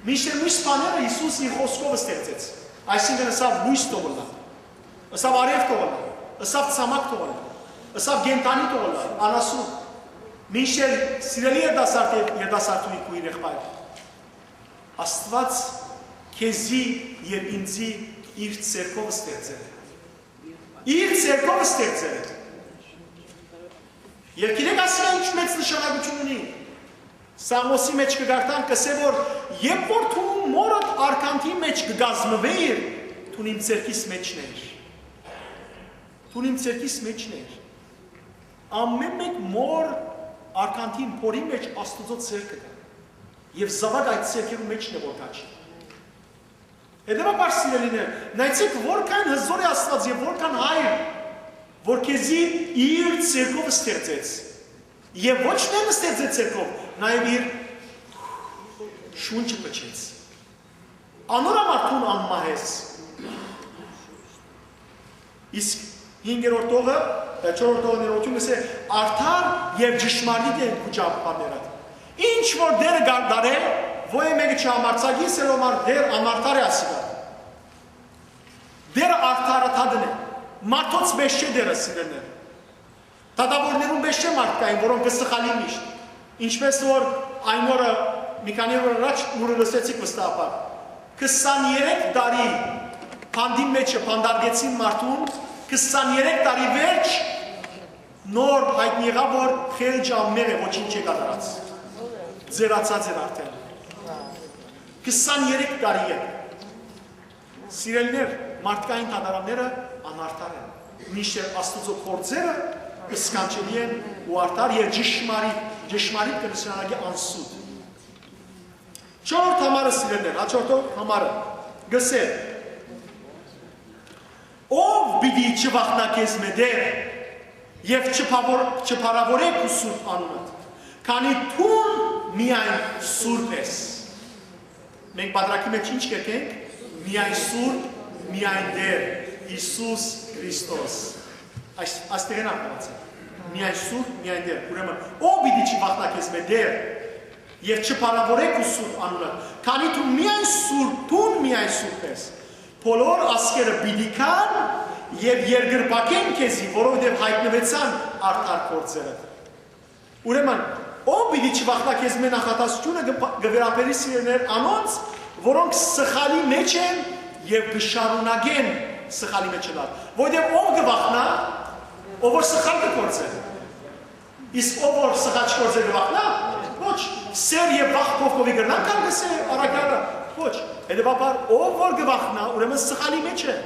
Միշտ միշտ բաները Հիսուս իր խոսքով ստեղծեց։ Այսինքն ասավ լույս տողնա, ասավ արև տողնա, ասավ ցամաք տողնա, ասավ գենտանի տողնա, անասուն։ Միշտ սիրելի երդասարտուի քույր եղբայր։ Աստված քեզի եւ ինձի իր ցերկով ստեղծել է։ Իր ցերկով ստեղծել է։ Երկիրը ասում ինչ մեծ նշանակություն ունի։ Սամոսի մեջ կգարտան կսե որ երբ որ դու մորդ արքանթի մեջ կգազմվեիր, դու իմ ցերկիս մեջն ես։ Դու իմ ցերկիս մեջն ես։ Ամեն մեկ մոր արքանթին փորի մեջ Աստծո ցերկը կա։ Եվ զավակ այդ ցերկերի մեջն է որ կաչի։ Հետևաբար սիրելիներ, նայեցեք որքան հզոր է Աստված եւ որքան հայր, որ քեզի իր ցերկով ստեղծեց։ Եվ ոչ միայն ստեղծեց ցերկով, նաեւ իր շունչը փչեց։ Անորամարտուն անմահես։ Իսկ 5-րդ օրը, 4-րդ օրը ներողություն է արդար եւ ճշմարիտ են քուճապաները։ Ինչ որ դերը գարդարե, ոյ մեկը չամարցագի սերոմար դեր ամարտար է ասիգա։ Դերը արդարը թադն է, մարդոց մեզ չէ դերը սիրելներ։ Տադավորներում մեզ չէ մարդկային, որոնք կսխալի միշտ։ Ինչպես որ այն օրը մի քանի օր առաջ նուրը լսեցիք վստահաբար։ 23 տարի փանդի մեջը փանդարգեցին մարդուն, 23 տարի վերջ նոր հայտնի եղավ որ խելջ ամմերը ոչինչ չկատարած։ Ձերացած էր արդեն։ 23 տարի է։ Սիրելիներ, մարդկային տադարանները անարդար են։ Միշտ Աստծո գործերը սկանչելի են ու արդար եւ ճշմարիտ կնշանակի անսուտ։ 4-րդ համարը սիրելիներ, հաջորդ համարը գսե ով պիտի չվախնա քեզ մեդեր եւ չփարավորեք ու սուրբ անունդ, քանի թուն միայն սուրբ ես։ Մենք պատրակի մեջ ինչ կերկենք, միայն սուրբ, միայն դեր, Հիսուս Քրիստոս։ Այստեղ են արտացել, միայն սուրբ, միայն դեր, ուրեմն, ով պիտի չվախնա քեզ մեդեր եւ չփարավորեք ու սուրբ անունդ, քանի թու միայն սուրբ, թուն միայն սուրբ ես։ Բոլոր ասկերը պիտի կան եւ երգրպակեն քեզի, որովհետեւ հայտնվեցան արդար գործերը։ Ուրեմն, ով պիտի չվախնա քեզ մեր նախատասությունը գվերապերի սիրելիներ անոնց, որոնք սխալի մեջ են եւ կշարունակեն սխալի մեջ լալ։ Որովհետեւ ով գվախնա, ով որ սխալ կգործե։ Իսկ ով որ սխալ չգործե գվախնա, ոչ, սեր եւ վախ կողքովի գրնան կամ գսե արագարը, ոչ։ Հետևաբար ով որ գվախնա, ուրեմն սխալի մեջ է։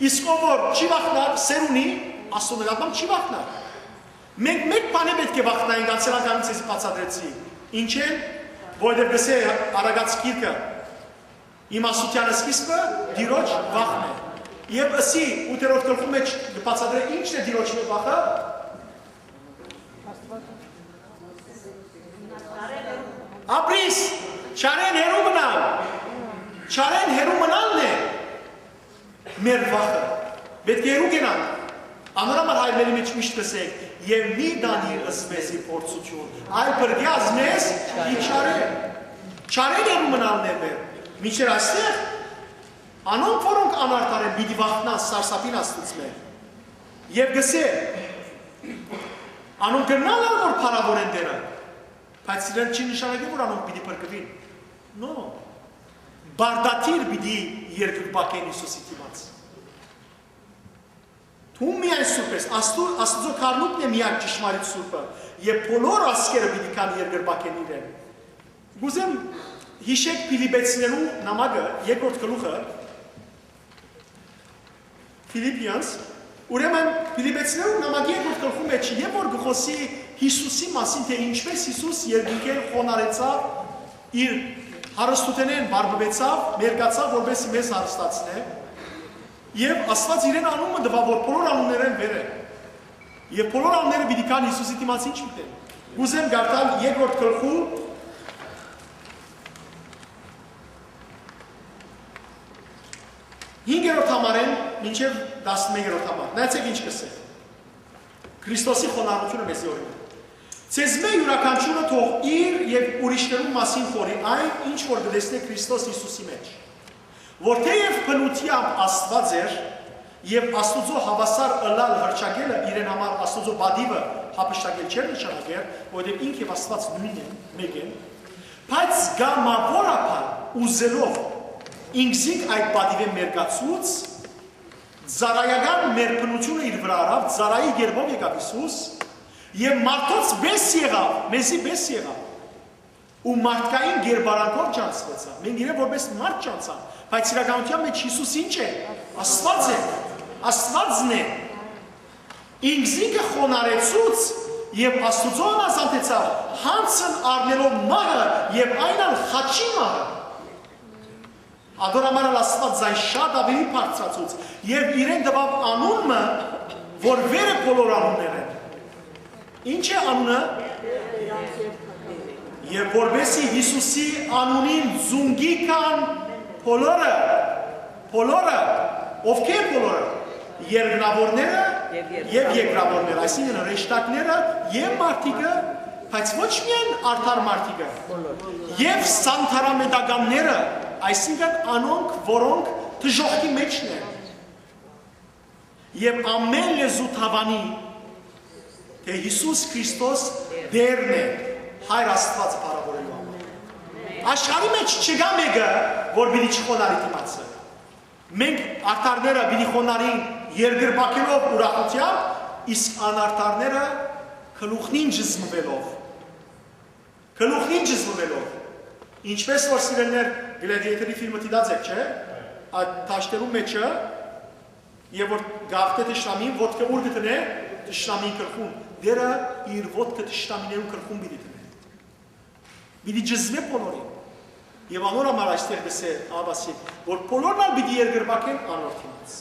Իսկ ով որ չի վախնա, սեր ունի, Աստծո նկատմամբ չի վախնա։ Մենք մեկ բան է պետք է վախնայինք, անցյալականից ես բացատրեցի։ Ինչ է, որովհետև գսե Արագած գիրքը իմաստության սկիզբը Տիրոջ վախն է։ Եվ ըսի 8-րդ գլխի մեջ բացատրե ինչն է Տիրոջ վախը։ Ապրիս, չարեն հերու մնալ։ Չարեն հերու մնալն է մեր վախը։ Պետք է հերու գնալ։ Անորամար հայրների մեջ միշտ կսեք, եւ մի դանիր ըսվեսի փորձություն, այլ բրգյազ մեզ իչարե։ Չարեն հերու մնալն է մեր։ Մինչեր այստեղ, անոնք որոնք անարտար են, պիտի վախնան սարսափին Աստծուց մեր։ Եվ գսե, անոնք գնալ են, որ փարավոր են դերը, բայց իրեն չի նշանակի, որ անոնք պիտի փրկվին։ No, բարդաթիր պիտի երկրպակեն Հիսուսի դիմաց։ Դու միայն սուրբ ես, Աստծո քարնուտն է միակ ճշմարիտ սուրբը, եւ բոլոր ասկերը պիտի կան երկրպակեն իրեն։ Գուզեմ հիշեք Փիլիպեցիներու նամակը, երկրորդ գլուխը, Philippians, ուրեմն Փիլիպեցիներու նամակի երկրորդ գլխու մեջ եւ որ գխոսի Հիսուսի մասին, թե ինչպես Հիսուս երկինքեր խոնարեցավ իր հարստութենեն բարբվեցավ, մերկացավ, որպեսզի մեզ հարստացնե, եւ Աստված իրեն անունը տվա, որ բոլոր անուններեն վեր է։ Եվ բոլոր անունները պիտի կան Հիսուսի դիմաց ինչ միտեն։ Գուզեմ գարտալ երկրորդ գլխու 5-րդ համարեն մինչև 11-րդ համար։ Նայեցեք ինչ կսել։ Քրիստոսի խոնարհությունը մեզի օրինակ։ Ձեզ մեր յուրաքանչյուրը թող իր եւ ուրիշներու մասին խորի այն, ինչ որ գտեսնե Քրիստոս Հիսուսի մեջ։ Որ թեև բնությամբ Աստված էր եւ Աստուծո հավասար ըլալ հրճակելը իրեն համար Աստուծո բադիվը հապշտակել չէր նշանակել, որովհետեւ ինքը եւ Աստված նույնն են, մեկ են, բայց գամավորապար ուզելով ինքզինք այդ բադիվը մերկացուց զարայական մեր բնությունը իր վրա առավ, զարայի գերբով եկավ Հիսուս եւ մարդոց բես եղավ, մեզի բես եղավ։ Ու մարդկային գերբարանքով ճանցվեցավ։ Մենք իրեն որպես մարդ ճանցան, բայց իրականության մեջ Հիսուս ինչ է։ Աստված է։ Աստվածն է։ Ինքզինքը խոնարեցուց եւ Աստուծո անազատեցավ, հանցն առնելով մահը եւ այնալ խաչի մահը։ Ադորամանալ Աստված զայն շատ ավելի բարձրացուց եւ իրեն տվավ անունը, որ վերը բոլոր անուններ են։ Ինչ է անունը։ Եվ որովհետեւ Հիսուսի անունին զունգի կան բոլորը, ովքեր բոլորը, երկնավորները եւ երկրավորները, այսինքն հրեշտակները եւ մարդիկը, բայց ոչ միայն արդար մարդիկը, եւ սանթարամետականները, այսինքն անոնք, որոնք դժոխքի մեջն են, եւ ամեն լեզու թավանի թե Հիսուս Քրիստոս դերն է Հայր Աստված փառավորելու համար։ Աշխարհի մեջ չկա մեկը, որ պիտի չխոնարհի դիմացը։ Մենք արդարները պիտի խոնարհին երկրպագելով ուրախությամբ, իսկ անարդարները գլուխնին ջզմվելով։ Գլուխնին ջզմվելով։ Ինչպես որ սիրելներ գլադիատորի ֆիլմը դիտած եք, չէ՞։ Այդ թաշտերու մեջը եւ որ գաղթե դշամին ոտքը ուր գտնե դշամի կրխուն։ Դերը իր ոտքը դշամիներու կրխուն պիտի դնե։ Պիտի ջզմե բոլորին։ Եվ անոր համար այստեղ դեսե Աբասի, որ բոլորն ալ պիտի երկրպագեն անորդիմաց,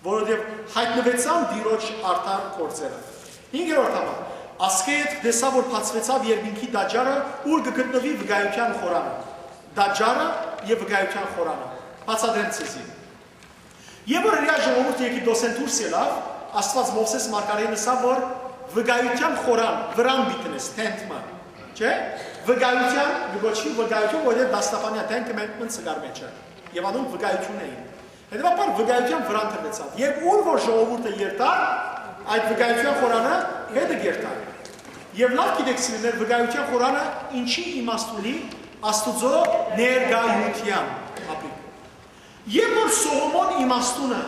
որովհետև հայտնվեցան Տիրոջ արդար գործերը։ 5-րդ համար, ասկետ դեսա, որ բացվեցավ երկինքի դաջարը, ուր կգտնվի վկայության խորանը։ Դաջարը եւ վկայության խորանը։ Բացատրեմ ցեզի։ Եվ որ հրյա ժողովուրդը եկի դոսեն դուրս ելավ, Աստված Մովսես մարգարեին ասավ, որ վկայության խորան վրան բիտնես, թենթմա, չէ՞։ Վկայության, գոչի վկայություն, որը դաստապանյա թենքը մեն ցգար մեջը։ Եվ անոնք վկայություն էին։ Հետևաբար վկայության վրան տրվեցավ։ Եվ ուր որ ժողովուրդը երթար, այդ վկայության խորանը հետը երթար։ Եվ լավ գիտեք սիրելիներ, վկայության խորանը ինչի իմաստ ունի Աստուծո ներկայության ապիկ։ Եվ որ Սողոմոն իմաստունը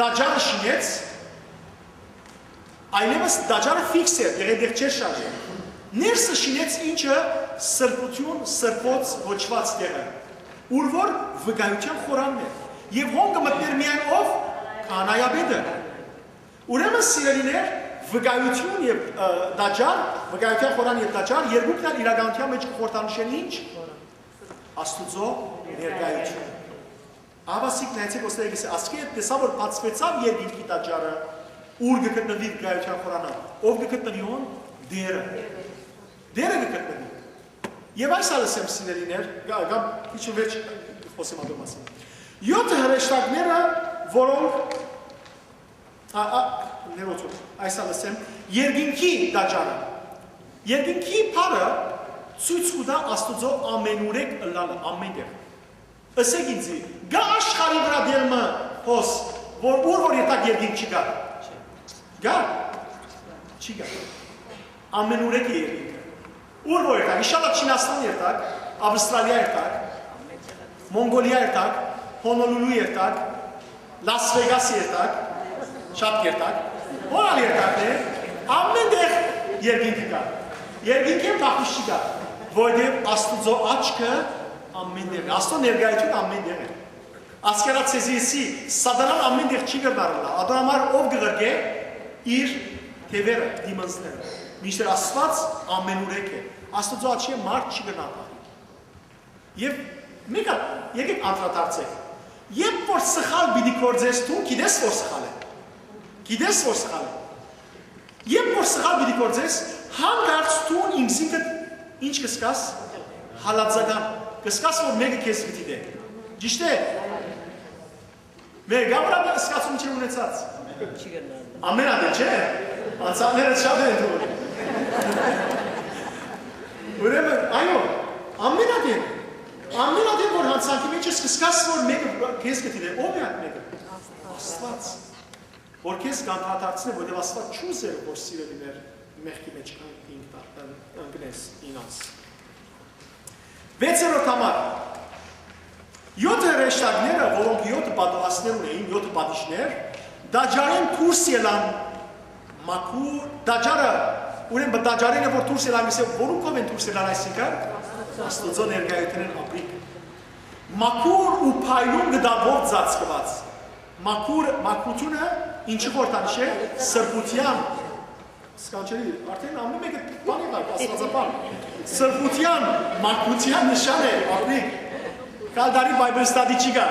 դաջարը շինեց, այլևս դաջարը ֆիքս է, եղեդեղ չէր շարժել։ Ներսը շինեց ինչը սրբություն, սրբոց ոչված տեղը, ուր որ վկայության խորանն է, եւ հոնքը մտներ միայն ով քահանայապետը։ Ուրեմն սիրելիներ, վկայություն եւ դաջար, վկայության խորան եւ դաջար երկուքն էլ իրականության մեջ խորհրդանշեն ինչ։ Աստուծո ներկայություն։ Աբասիկ նայեցեք ոստեղից ասկի տեսա որ բացվեցավ երկինքի դաջարը, ուր գտնվի վկայության խորանը, ով գտնվի հոն դերը։ Դերը գտնվի։ Եվ այս ալսեմ սիրելիներ, գամ քիչ վերջ խոսեմ ադո մասին։ 7 հրեշտակները, որոնք ներոթ, այս ալսեմ երկինքի դաջարը։ Երկինքի փարը ցույց կտա Աստուծո ամենուրեք ըլլալը, ամենտեղ։ Ըսեք ինձ, գա աշխարհի վրա դերմը հոս, որ ետակ երկինք չկա։ Գա։ Չի գա։ Ամենուրեք է երկինքը։ Ուր որ ետակ, իշալա Չինաստան ետակ, Ավստրալիա ետակ, Մոնգոլիա ետակ, Հոնոլուլու ետակ, Լաս Վեգասի ետակ, շատ ետակ, որալ ետակն է, ամենտեղ երկինքը կա։ Երկինքը փախուշ չկա, որովհետև Աստուծո աչքը ամենտեղ է, Աստծո ներկայությունը ամենտեղ է։ Ասկերացեզիսի սատանան ամենտեղ չի գտնարելա, ադամար ով գղրկե իր թևերը, դիմանսները։ Միշտեր Աստված ամենուրեք է, Աստուծո աչքի մարդ չի գնահատի։ Եվ մեկը եկեք անդրադարձեք։ Երբ որ սխալ պիտի գործես դու, գիտես որ սխալ է։ Գիտես որ սխալ է։ Երբ որ սխալ պիտի գործես, հանկարծ դու ինքսինքդ ինչ կսկաս, հալածական, կսկաս որ մեկը քեզ պիտի դե։ Ճիշտ է։ Մեր գավրաբը սկացում չի ունեցած։ Ամենադե չէ, անցանները շատ են դուր։ Ուրեմն, այո, ամենադեն, որ հանցանքի մեջ ես կսկաս, որ մեկը կեզ կտին է, ով է այդ մեկը։ Աստված, որ կեզ գանդհատարցն է, որև աստված չուզեր, որ սիրելիներ մեղքի մեջ ընգնես ինանց։ 6-րդ համար, 7 հրեշտակները, որոնք 7 պատահասներ ունեին, 7 պատիժներ, դաջարեն դուրս ելան մաքուր, դաջարը, ուրեմն դաջարենը, որ դուրս ելան, որոնքով են դուրս ելան այսինքն, Աստծո ներկայությունն են ապրիկ։ Մաքուր ու փայլուն գդավոր ծածկված։ Մաքրությունը ինչի խորհրդանիշ է, սրբության, սկանչերի, արդեն ամեն մեկը բան է աստվածաբան, սրբության, մաքրության նշան է ապրիկ։ Կալդարի բայբլ ստադի չի գա,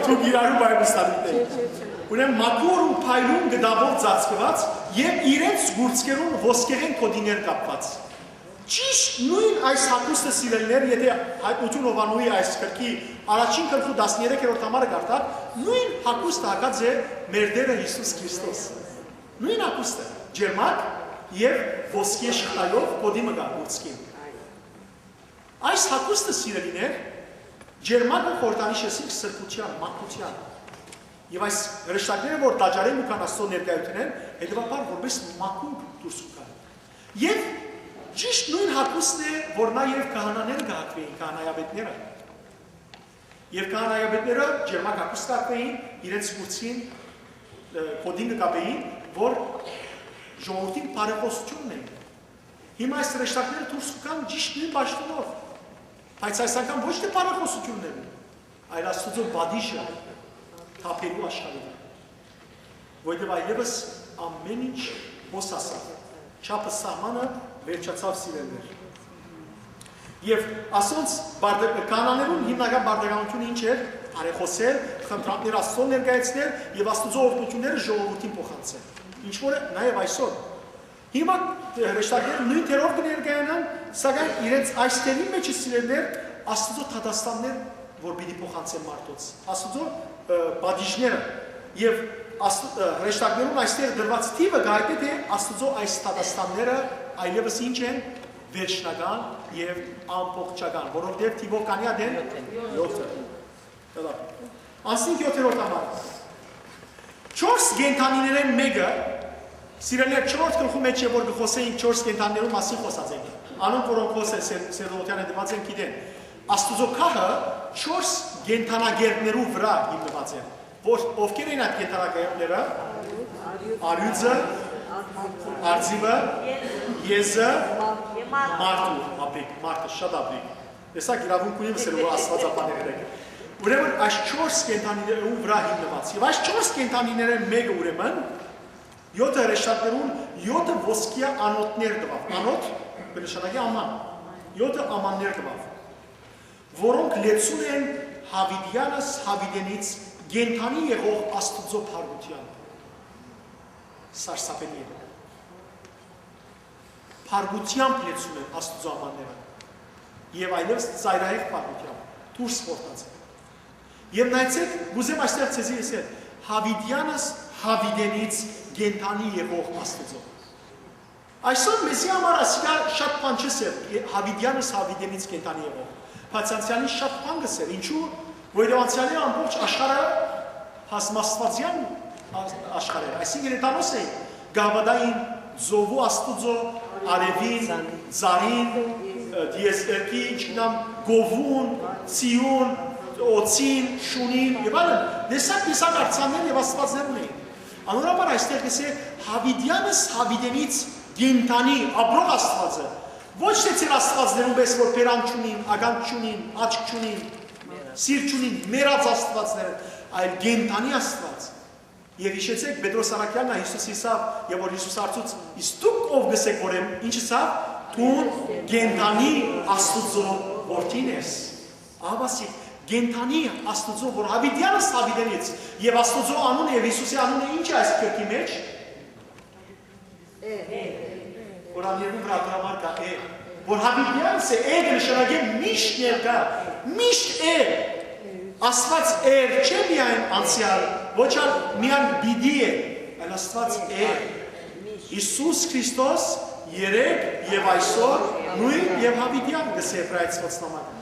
դուք իրարու բայբլ ստադիքներ։ Ուրեմն մաքուր ու փայլուն գդավոր ծածկված եւ իրենց գուրծքերուն ոսկեղեն կոդիներ կապված։ Ճիշտ նույն այս հագուստը սիրելիներ, եթե հայտնություն ովանուի այս գրքի առաջին գլխու 13-րդ համարը կարդաք, նույն հագուստը հագած է մեր Տերը Հիսուս Քրիստոս։ Նույն հագուստը, ջերմակ եւ ոսկե շղթայով կոդի մգա գուրծքին։ Այս հագուստը սիրելիներ, ջերմակը խորհրդանիշ է սրբության, մաքրության։ Եվ այս հրեշտակները, որ դաջարեն ու կան Աստծո ներկայություն են, հետևաբար որպես մաքուր դուրս կան։ Եվ ճիշտ նույն հագուստն է, որ նա եւ քահանաները կհագվեին, քահանայապետները։ Եվ քահանայապետները ջերմակ հագուստ կապեին, իրենց գուրծին կոդին կապեին, որ ժողովրդին բարեփոխություն ունեն։ Հիմա այս հրեշտակները դուրս կան ճիշտ նույն պաշտոնով։ Բայց այս անգամ ոչ թե բարեփոխություն ունեն, այլ Աստծո բադիշը թափելու աշխարհին։ Որտեղ այլևս ամեն ինչ հոսասավ, չափը սահմանը վերջացավ սիրելներ։ Եվ ասոնց կանաներուն հիմնական բարդականությունը ինչ էր, արեխոսել, խնդրանքներ Աստծո ներկայացնել եւ Աստծո օրհնությունները ժողովրդին փոխանցել։ Ինչ որ է նաեւ այսօր։ Հիմա հրեշտակները նույն թերով կներկայանան, սակայն իրենց այս թերի մեջ սիրելներ Աստծո թադաստաններ, որ պիտի փոխանցեն մարդոց։ Աստծո բադիժները եւ հրեշտակներուն այստեղ դրված թիվը գայտե թե Աստծո այս թադաստանները այլևս ինչ են վերջնական եւ ամբողջական, որովհետեւ թիվով կանի ադեն 7-ը։ Անսինք 7-րդ համար։ 4 գենթանիներեն մեկը, սիրելիներ 4 գլխու մեջ է որ գխոսեին 4 գենթանիներու մասին խոսած ենք։ Անոնք որոնք խոսեն Սերդոթյանը դիմաց են գիտեն։ Աստուծո քահը 4 գենթանագերներու վրա հիմնված է։ Ովքեր են այդ գենթանագերները։ Արյուծը, արձիվը, եզը, մարդը շատ ապրիկ։ Եսա գիրավունք ունի վսելու աստվածապաները։ Ուրեմն այս 4 կենթանիներու վրա հիմնված։ Եվ այս 4 կենթանիները մեկը ուրեմն 7 հրեշտակներուն 7 ոսկյա անոթներ տվավ։ Անոթ, բնշանակի աման։ 7 ամաններ տվավ, որոնք լեցուն են Հավիդյանս Հավիդենից գենթանի եղող Աստուծո փառության։ Սարսափելի է։ Փառությամբ լեցուն են Աստուծո ամանները։ Եվ այլևս ծայրահեղ փառությամբ դուրս սպորտած են։ Եվ նայեցեք, գուզեմ այստեղ ցեզի ասել, Հավիդյանս Հավիդենից գենթանի եղող Աստուծո։ Այսօր մեզի համար ասիկա շատ բան չսեր, Հավիդյանս Հավիդենից գենթանի եղող։ Բայց անցյալին շատ բան գսեր, ինչու, որով անցյալի ամբողջ աշխարհը հասմաստվածյան աշխարհ է, այսինքն հետանոց էին, գավադային զովու Աստուծո, արևին, ծարին, դիեսերքի, ինչքնամ գովուն, ծիուն, օծին, շունին, եւ այլն, դեսակ արձաններ եւ աստվածներ ունեին։ Անորաբար այստեղ կսե Հավիդյանս Հավիդենից գենթանի ապրող Աստվածը, ոչ թե ծեր աստվածներում պես որ պերան չունին, ագանք չունին, աչք չունին, սիրտ չունին, մերած աստվածները, այլ գենթանի Աստված։ Եվ հիշեցեք Պետրոս Արաքյանն Հիսուս իսավ, եւ որ Հիսուս արծուց, իսկ դուք ով գսեք որ եմ, ինչ իսավ, դու գենթանի Աստուծո որդին ես։ Ահավասի գենթանի Աստուծո, որ Հավիդյանս Հավիդենից, եւ Աստուծո անունը եւ Հիսուսի անունը ինչ է այս քրքի մեջ։ Որամերում վրա դրամար կա է, որ Հավիդյանս է, է նշանակե միշտ ներկա, միշտ է, Աստված էր չէ միայն անցյալ, ոչ այլ միայն բիդի է, այլ Աստված էր։ Հիսուս Քրիստոս երեք եւ այսօր նույն եւ հավիտյան գսե Եբրայեցված նամակը։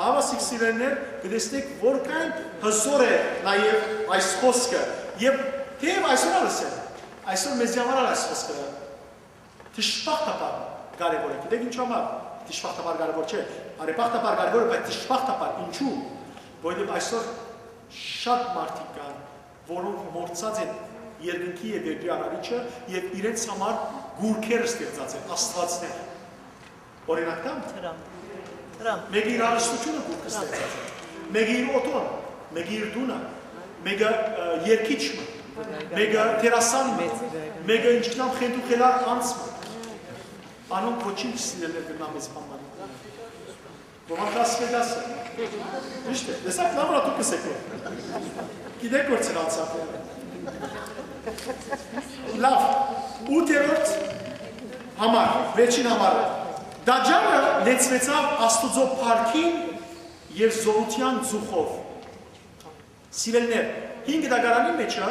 Ավասիկ սիրելիներ, գտեսնեք որքան հզոր է նաեւ այս խոսքը եւ թեև այսօր ասել, այսօր մեզ համար այս խոսքը դժբախտաբար կարևոր է։ Գիտեք ինչ համար դժբախտաբար կարևոր չէ, արեպախտաբար կարևոր է, բայց դժբախտաբար ինչու՞։ Որովհետեւ այսօր շատ մարդիկ կան, որոնք մոռացած են երկնքի եւ երկրի արարիչը եւ իրենց համար գուրքեր ստեղծած են աստվածներ։ Օրինակ տամ Մեկը իր հարստությունը գուրքը ստեղծած է, մեկը իր օտոն, մեկը իր դունը, մեկը երկիչը, մեկը տերասանը, մեկը ինչքան խենթու խելար անցը։ Անոնք ոչինչ սիրելներ գնամ ես պամանի։ Ոմանք ասվեդաս է։ Միշտ է, դեսակ նամրա դուք կսեք է։ Գիտեք որ ծր անցավ է։ Լավ, 8-րդ համար, վերջին համարը։ Դաջարը լեցվեցավ աստուծո փառքին եւ զորության ձուխով։ Սիրելիներ, 5 դագարանի մեջը,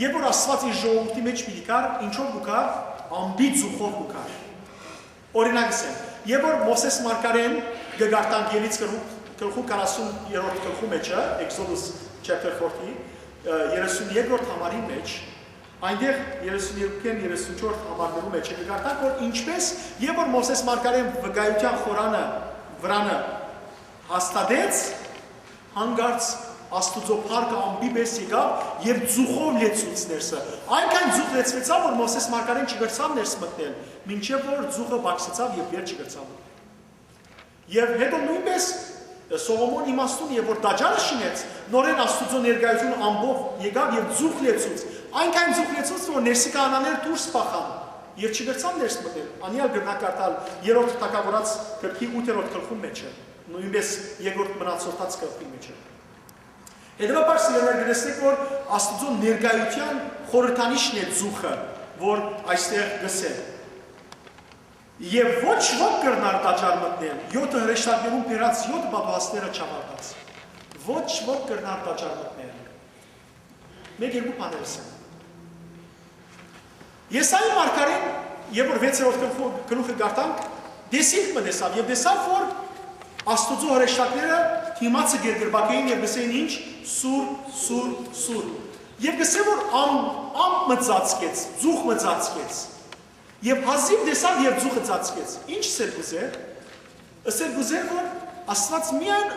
երբ որ Աստված իր ժողովրդի մեջ մի կար, ինչով գուկար, ամբի ձուխով գուկար։ Օրինակ ասեմ, երբ որ Մովսես մարգարեն գգարտանք Ելից գլխու 40-րդ գլխու մեջը, Exodus chapter 40, 32-րդ համարի մեջ, այնտեղ 32-ն 34 համարներու մեջ է գարտանք, որ ինչպես երբ որ Մովսես մարգարեն վկայության խորանը վրանը հաստատեց, հանգարց աստուծո փառքը ամբի պես եկավ եւ ձուխով լեցուց ներսը։ Այնքան ձուխ լեցվեցավ, որ Մովսես մարգարեն չգրցավ ներս մտնել, մինչեւ որ ձուխը բացեցավ եւ վեր չգրցավ։ Եվ հետո նույնպես Սողոմոն իմաստուն եւ որ դաջարը շինեց, նորեն աստուծո ներկայությունը ամբողջ եկավ եւ ձուխ լեցուց։ Այնքան ձուխ լեցուց, որ ներսի կանաները դուրս փախան եւ չգրցան ներս մտնել։ Անիալ գրնակարտալ 3-րդ թագավորաց գրքի 8-րդ գլխում մեջ է, նույնպես 2-րդ մնացորդած գլխի մեջ է։ Հետևաբար սիրելիներ գտեսնեք, որ աստուծո ներկայության խորհրդանիշն է ձուխը, որ այստեղ գսե։ Եվ ոչ ոք կրնար տաճար մտնել, 7 հրեշտակներում բերած 7 պատվաստները չավարտած։ Ոչ ոք կրնար տաճար մտնել։ Մեկ երկու բաներս են։ Եսայի մարգարեն, երբ որ 6-րդ գլուխը գարտանք, դեսիլք մտեսավ եւ դեսավ, որ աստուծո հրեշտակները հիմացը գերգրբակեին եւ գսեին ինչ սուր, սուր, սուր։ Եվ գսե որ ամ մծածկեց, ձուխ մծածկեց։ Եվ հազիվ դեսավ եւ ձուխը ծածկեց։ Ինչ սերգուզեր։ Ասեր գուզեր որ Աստված միայն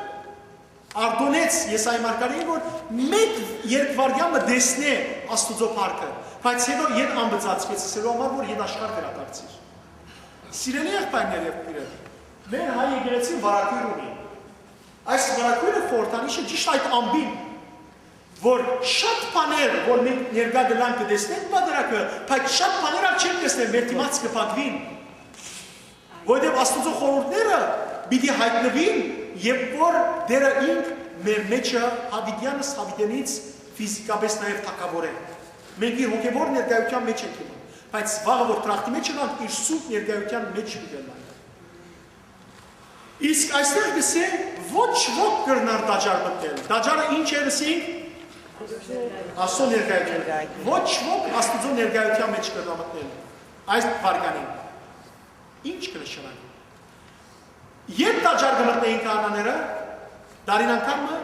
արդոնեց Եսայի մարգարեին, որ մեկ երկվարյամը դեսնե աստուծո փառքը, բայց հետո յետ ամբծածկեց, ասելու համար որ յետ աշխարհ վերադարձիր։ Սիրելի եղբայրներ եւ քույրեր, մեր հայ եկեղեցին վարակույր ունի։ Այս վարակույրը խորհրդանիշը ճիշտ այդ ամբին, որ շատ բաներ, որ մենք ներկա գլանք կտեսնենք բادرակը, բայց շատ բաներ չեն տեսնել, մեր դիմաց կփակվին։ Որովհետև աստուծո խորհուրդները պիտի հայտնվին, երբ որ դերը ինք մեր մեջը հավիտյանս հավիտենից ֆիզիկապես նաև թակավոր է։ Մենք իր հոգևոր ներկայության մեջ ենք իմում, բայց վաղը որ տրախտի մեջ ենք, իր սուրբ ներկայության մեջ կգնանք։ Իսկ այստեղ գսե ոչ ոք կրնար տաճար մտնել։ Տաճարը ինչ է ասենք։ Աստծո ներկայություն։ Ոչ ոք աստծո ներկայության մեջ կրնա մտնել։ Այս բարգանին։ Ինչ կնշանակի։ Երբ տաճար կմտնեին քահանաները, դարին անգամը,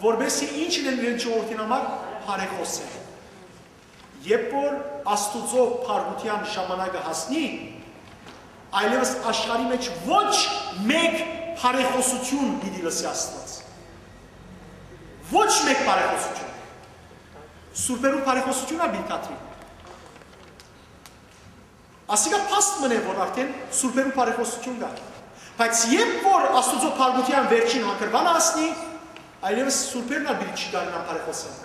որբեսի ինչն են իրենց ժողովրդին համար բարեխոսեն։ Երբ որ աստուծո փառության ժամանակը հասնի, այլևս աշխարհի մեջ ոչ մեկ բարեխոսություն պիտի լսի Աստված։ Ոչ մեկ բարեխոսություն։ Սուրբերու բարեխոսությունը պիտի դատվի։ Ասիկա փաստ մնե, որ արդեն սուրբերու բարեխոսություն կա։ Բայց երբ որ աստուծո փառության վերջին հանգրվանը հասնի, այլևս սուրբերն պիտի չդառնան բարեխոսեն։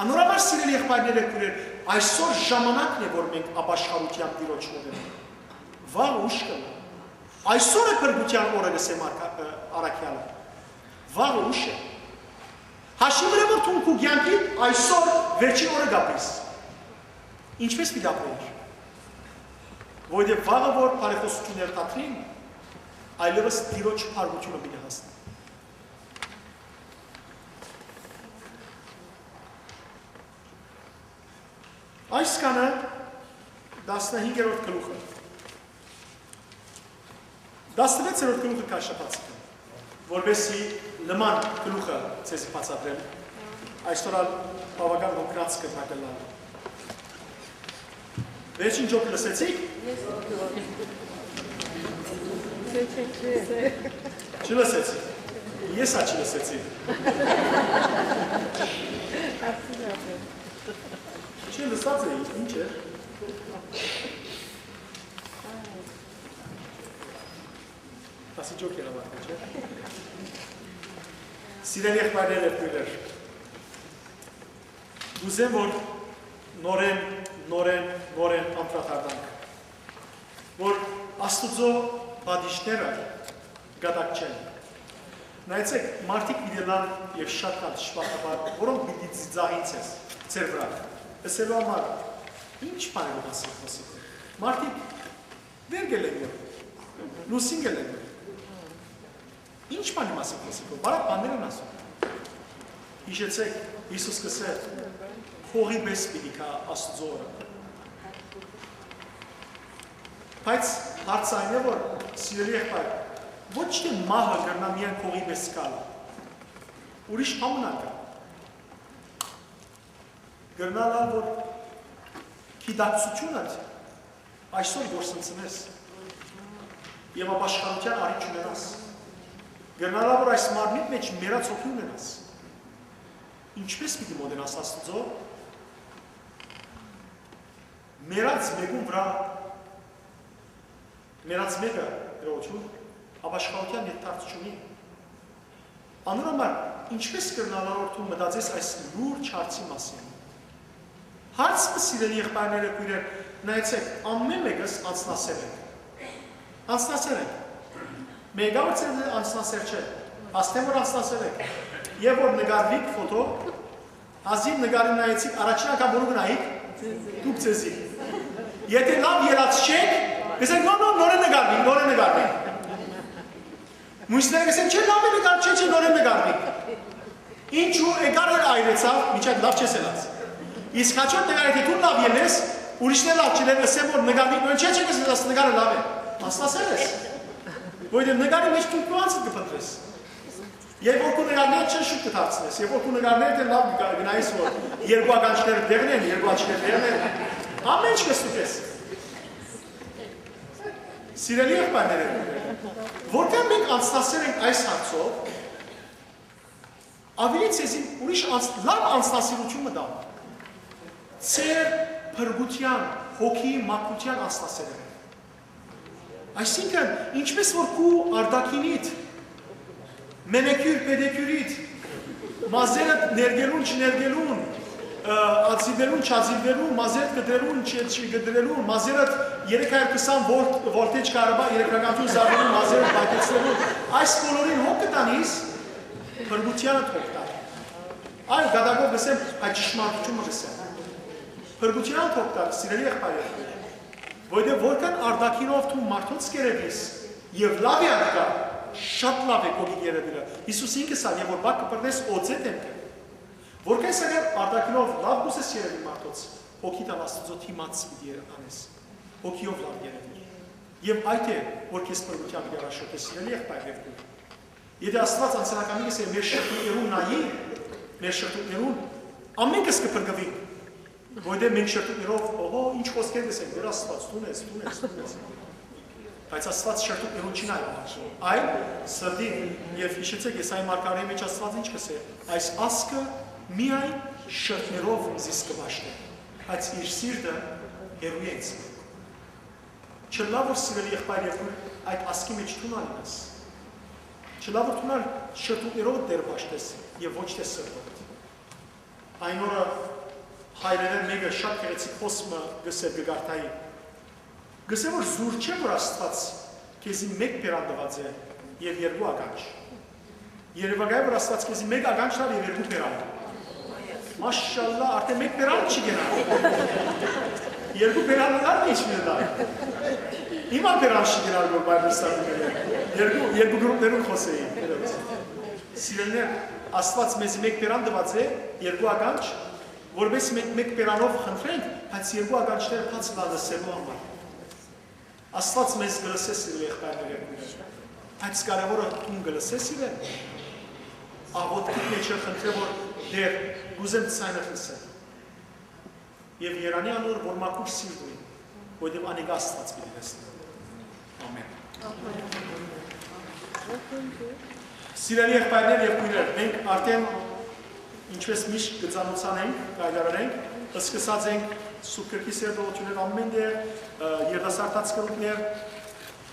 Անորոշ սիրելի եղբայրներ եք քույրեր, այսօր ժամանակն է, որ մենք ապաշխարության Տիրոջ մոտենանք։ Վաղ ուշ կլա։ Այսօր է փրկության օրը գսեմ առաքյալը։ Վաղ ուշ է։ Հաշիվը որ թուն քու կյանքի այսօր վերջին օրը գապես։ Ինչպես պիտի ապրենք։ Որովհետև վաղը որ բարեխոսություններ տատրին, այլևս Տիրոջ փառությունը պիտի հասնի։ Այս կանը 15-րդ գլուխը 16-րդ գլուխը կա շփացիկը, որովհետեւ նման գլուխը ցեզ բացատրեմ, այսօր բավական կոնկրետ կտակելան։ Վերջին ջոկ լսեցիք։ Չլսեցիք։ Ես չլսեցի։ Չլսած էի, ինչ է։ Ասի ջոկ էր ավարտը, չէ։ Սիրելի եղբայրներ եւ քույրեր։ Ուզեմ որ նորեն անդրադառնանք, որ Աստուծո բادشները գդակ չեն։ Նայեցեք, մարդիկ դիտելան եւ շատ կան շփախաբար, որոնք պիտի ծիծաղին ցեր վրա։ Ասելու համար ինչ բան է ասի։ Մարդիկ վերգել են, լուսին գել են։ Ինչ բանի մասին խոսիքով, բարակ բաններ են ասում։ Հիշեցեք, Հիսուս կսեր, հողի պես պիտի կա Աստուծո օրը։ Բայց հարցը այն է, որ սիրելի եղբայր, ոչ թե մահը կրնա միայն հողի պես կալ, ուրիշ ամնա կա։ Կրնալալ, որ գիտակցությունը այսօր գործընծնես եւ ապաշխարության առիթ ունենաս։ Գնալա որ այս մարմնի մեջ մերած հոգի ունենաս։ Ինչպես պիտի մոտենաս Աստծո։ Մերած մեկում վրա մերած մեկը դրոճու ապաշխարության եթարց չունի։ Անորոմար ինչպես կրնալա որ դու մտածես այս լուրջ հարցի մասին։ Հարցը սիրելի եղբայրներ եւ քույրեր, նայեցեք, ամեն մեկս անցնասեր ենք։ Անցնասեր ենք։ Մեգավցը անցնասեր չէ, աստեմ որ անցնասեր եք, և որ նգարվիք ֆոտո, ազիվ նգարին նայեցիք, առաջին անգամ որու գնայիք, դուք ձեզի։ Եթե լավ երաց չեք, գսեք նոր է նգարվիք։ Մույսները գսեն չէ լավ է նգար, չէ նոր է նգարվիք։ Ինչու էգար էր այրեցավ, միջակ լավ չես ելած։ Իսկ հաչոտ նգարիք է դու լավ ելես, ուրիշներ լավ չլեր, ասեմ որ նգարվիք, չէ գսես նգարը լավ է, անցնասեր ես։ Որտեղ նկարի մեջ դու կանցը կփնտրես։ Եվ որ քո նկարները չեն շուտ կդարձնես, եւ որ քո նկարները դեռ լավ գնայես որ երկու ականջները դեղն են, երկու աչքերը դեղն են, ամեն ինչ կստուգես։ Սիրելի եղբայրներ, որտեղ մենք անցնասեր ենք այս հարցով, ավելի ցեզին ուրիշ լավ անցնասիրություն մտա։ Ծեր փրկության, հոգի մաքրության անցնասեր ենք։ Այսինքն, ինչպես որ քու արդակինիդ, մենեկյուր, պեդեկյուրիդ, մազերդ ներգելուն, չներգելուն, ածիվելուն, չածիվելուն, մազերդ գդրելուն, չգդրելուն, մազերդ 320 վոլտեջ կարաբա, երեքրականություն զարվելուն, մազերդ բակեցնելուն, այս բոլորին հոգ կտանիս, փրկությանը թող տար։ Այլ գադագով գսեմ, այդ ճշմարտությունը գսեմ։ Փրկությանը թող տար, սիրելի եղբայրներ։ Որտեղ որքան արդակինով դու մարդոց կերևես եւ լավ է արկա, շատ լավ է կողի երևելը։ Հիսուս ինքս ալ եւ որ բակ կպրնես օծե դեմքը։ Որքան սա արդակինով լավ դուսես երևի մարդոց, հոգի տալ Աստծո թիմաց պիտի անես։ Հոգիով լավ երևի։ Եվ այդ է, որ քեզ փրկության երաշխոք է սիրելի եղբայրներ։ Եթե Աստված անցանակամի է մեր շրջաններուն նայի, մեր շրջաններուն ամենքս կփրկվենք։ Որտեղ մենք շրջաններով, օհո, ինչ խոսքեր դեսենք, դեր Աստված, տունես։ Բայց Աստված շրջաններուն չի նայում։ Այլ սրդի եւ հիշեցեք, Եսայի մարգարեի մեջ Աստված ինչ կսե։ Այս ասկը միայն շրջաններով զիս կվաշտի։ Բայց իր սիրտը հերույ է ինձ։ Չլավ որ սիրելի եղբայր եւ այդ ասկի մեջ տունալ ես։ Չլավ որ տունալ շրջաններով դեր վաշտես եւ ոչ թե սրտով։ Այն օրը հայրերեն մեկը շատ գեղեցիկ խոսքը գսեր գգարտայի։ Գսեր որ զուր չէ որ Աստված քեզի մեկ բերանդված է եւ երկու ականջ։ Երևակայ որ Աստված քեզի մեկ ականջ տար եւ երկու բերand։ Մաշալլա, արդեն մեկ բերand չի գնա։ Երկու բերանդն ինչ մի դա։ Հիմա բերand չի գնալ որ բայրստանում է։ Երկու գրուպներում խոսեի։ Սիրելիներ, Աստված մեզ մեկ բերand տված է, երկու ականջ որպես մեկ բերանով խնդրենք, բայց երկու ականջները բաց լսելու համար։ Աստված մեզ գլսե սիրելի եղբայրներ եւ քույրեր, բայց կարևորը ում գլսես իրեն, աղոթքի մեջ խնդրեմ, որ դեր գուզեմ ցայնը լսել։ Եվ Երանի անոր, որ մաքուր սիրտ ունի, որտեղ անիկա Աստված պիտի լսի։ Ամեն։ Սիրելի եղբայրներ եւ քույրեր, մենք արդեն ինչպես միշտ գծանոցանենք, կայլարենք, սկսած ենք Սուրբ Գրքի սերտողություններ ամեն դեր, երդասարտած կրուկներ,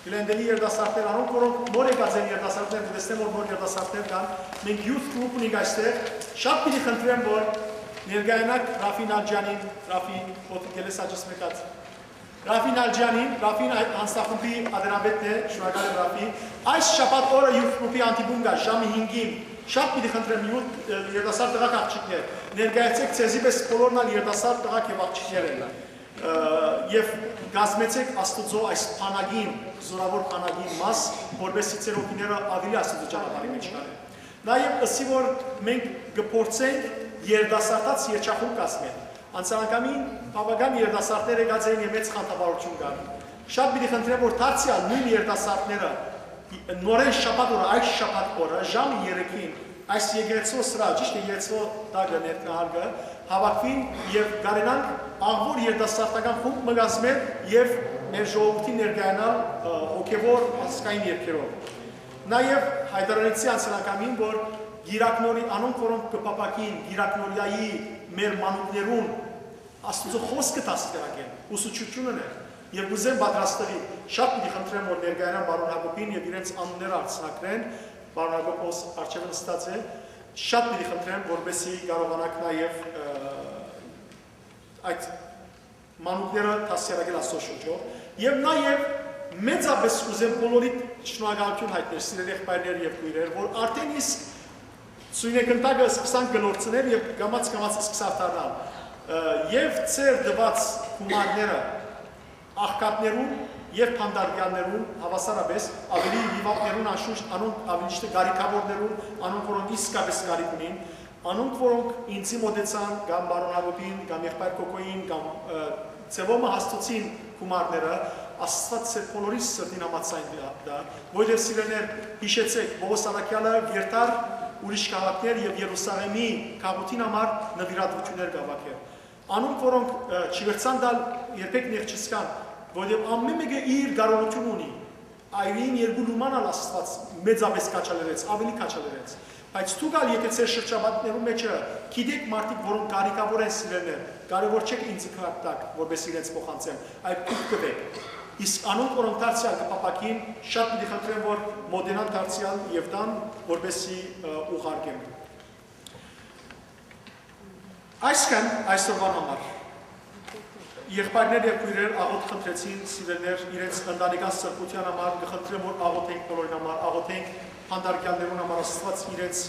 Գլենդելի երդասարտներ, անոնք որոնք նոր եկած են երդասարտներ, դեսնեմ որ նոր երդասարտներ կան, մենք youth group ունենք այստեղ, շատ պիտի խնդրեմ, որ ներգայանակ Ռաֆին Ալջյանին, Ռաֆի ոտգելես աջս մեկած, Ռաֆին Ալջյանին, Ռաֆին անստախումբի ադենաբետն է, շնորհակալ եմ Ռաֆի, այս շաբաթ օրը youth group-ի անտիբուն կա, ժամը 5-ին, շատ պիտի խնդրեմ երդասարտ տղաք աղջիկներ, ներկայացեք ցեզի պես բոլորն ալ երդասարտ տղաք եւ աղջիկներ են եւ գազմեցեք Աստծո այս փանագին, զորավոր փանագին մաս, որովհետեւ ձեր օգիները ավելի Աստծո ճանապարհի մեջ կան։ Նաեւ ըսի որ մենք կփորձենք երդասարտած երջախում կազմել։ Անցանկամին բավական երդասարտներ եկած են եւ մեծ խանդավառություն կան։ Շատ պիտի խնդրեմ որ դարձյալ նույն երդասարտները նորեն շաբաթ օրը, այս շաբաթ օրը ժամը 3-ին այս եկեղեցու սրա, ճիշտ է եկեղեցու տագը ներկայացը հավաքվին եւ գարենանք աղվոր երդասարտական խումբ մգազմել եւ մեր ժողովրդին ներկայանալ հոգեվոր ազգային երգերով։ Նաեւ հայտարարեցի անցանկամին, որ գիրակնորի անոնք որոնք կպապակին գիրակնորիայի մեր մանուկներուն Աստծո խոսքը դաստիարակեն, ուսուցչությունն է եւ ուզեմ պատրաստվի շատ պիտի խնդրեմ որ ներկայանան բարոն Հակոբին եւ իրենց անունները արձանագրեն բարոն Հակոբոս արչեւը նստած է շատ պիտի խնդրեմ որպեսզի կարողանաք նաեւ այդ մանուկները դաստիարակել Աստծո շնչով եւ նաեւ մեծապես ուզեմ բոլորիդ շնորհակալություն հայտնել սիրելի եղբայրներ եւ քույրեր որ արդեն իսկ Սույնեկնդակը սկսան գլորցնել եւ գամած սկսավ դառնալ եւ ծեր դված գումարները աղքատներուն եւ փանդարգյաններուն հավասարապես ավելի հիվանդներուն անշուշտ անոնք ավելի ճիշտ գարիկավորներուն անոնք որոնք իսկապես գարիկ ունին անոնք որոնք ինձի մոտեցան կամ բարոն Հակոբին կամ եղբայր Կոկոին կամ ծևոմը հաստոցին գումարները Աստված ծեր բոլորի սրտին համացայն դա որովհետեւ սիրելիներ հիշեցեք Պողոս Արաքյալը երթար ուրիշ քաղաքներ եւ Երուսաղեմի քաղաքին համար նվիրատվություններ գավակեր անոնք որոնք չգրցան դալ երբեք նեղ չսկան որովհետև ամեն մեկը իր կարողություն ունի այրին երկու լումանալ Աստված մեծապես կաչալերեց ավելի կաչալերեց բայց դու գալ եթե ծեր շրջապատներում մեջը գիտեք մարդիկ որոնք կարիքավոր են սիրելներ կարևոր չէ ինձ քարտակ որպես իրենց փոխանցեմ այլ դուք կվեք իսկ անոնք որոնք դարձյալ կպապակին շատ պիտի խնդրեմ որ մոդենան դարձյալ եւ տան որպեսի ուղարկեմ այսքան այսօրվան համար եղբայրներ եւ քույրեր աղոթ խնդրեցին սիրելներ իրենց ընտանեկան սրբության համար կխնդրեմ որ աղոթենք բոլորին համար աղոթենք հանդարգյաններուն համար Աստված իրենց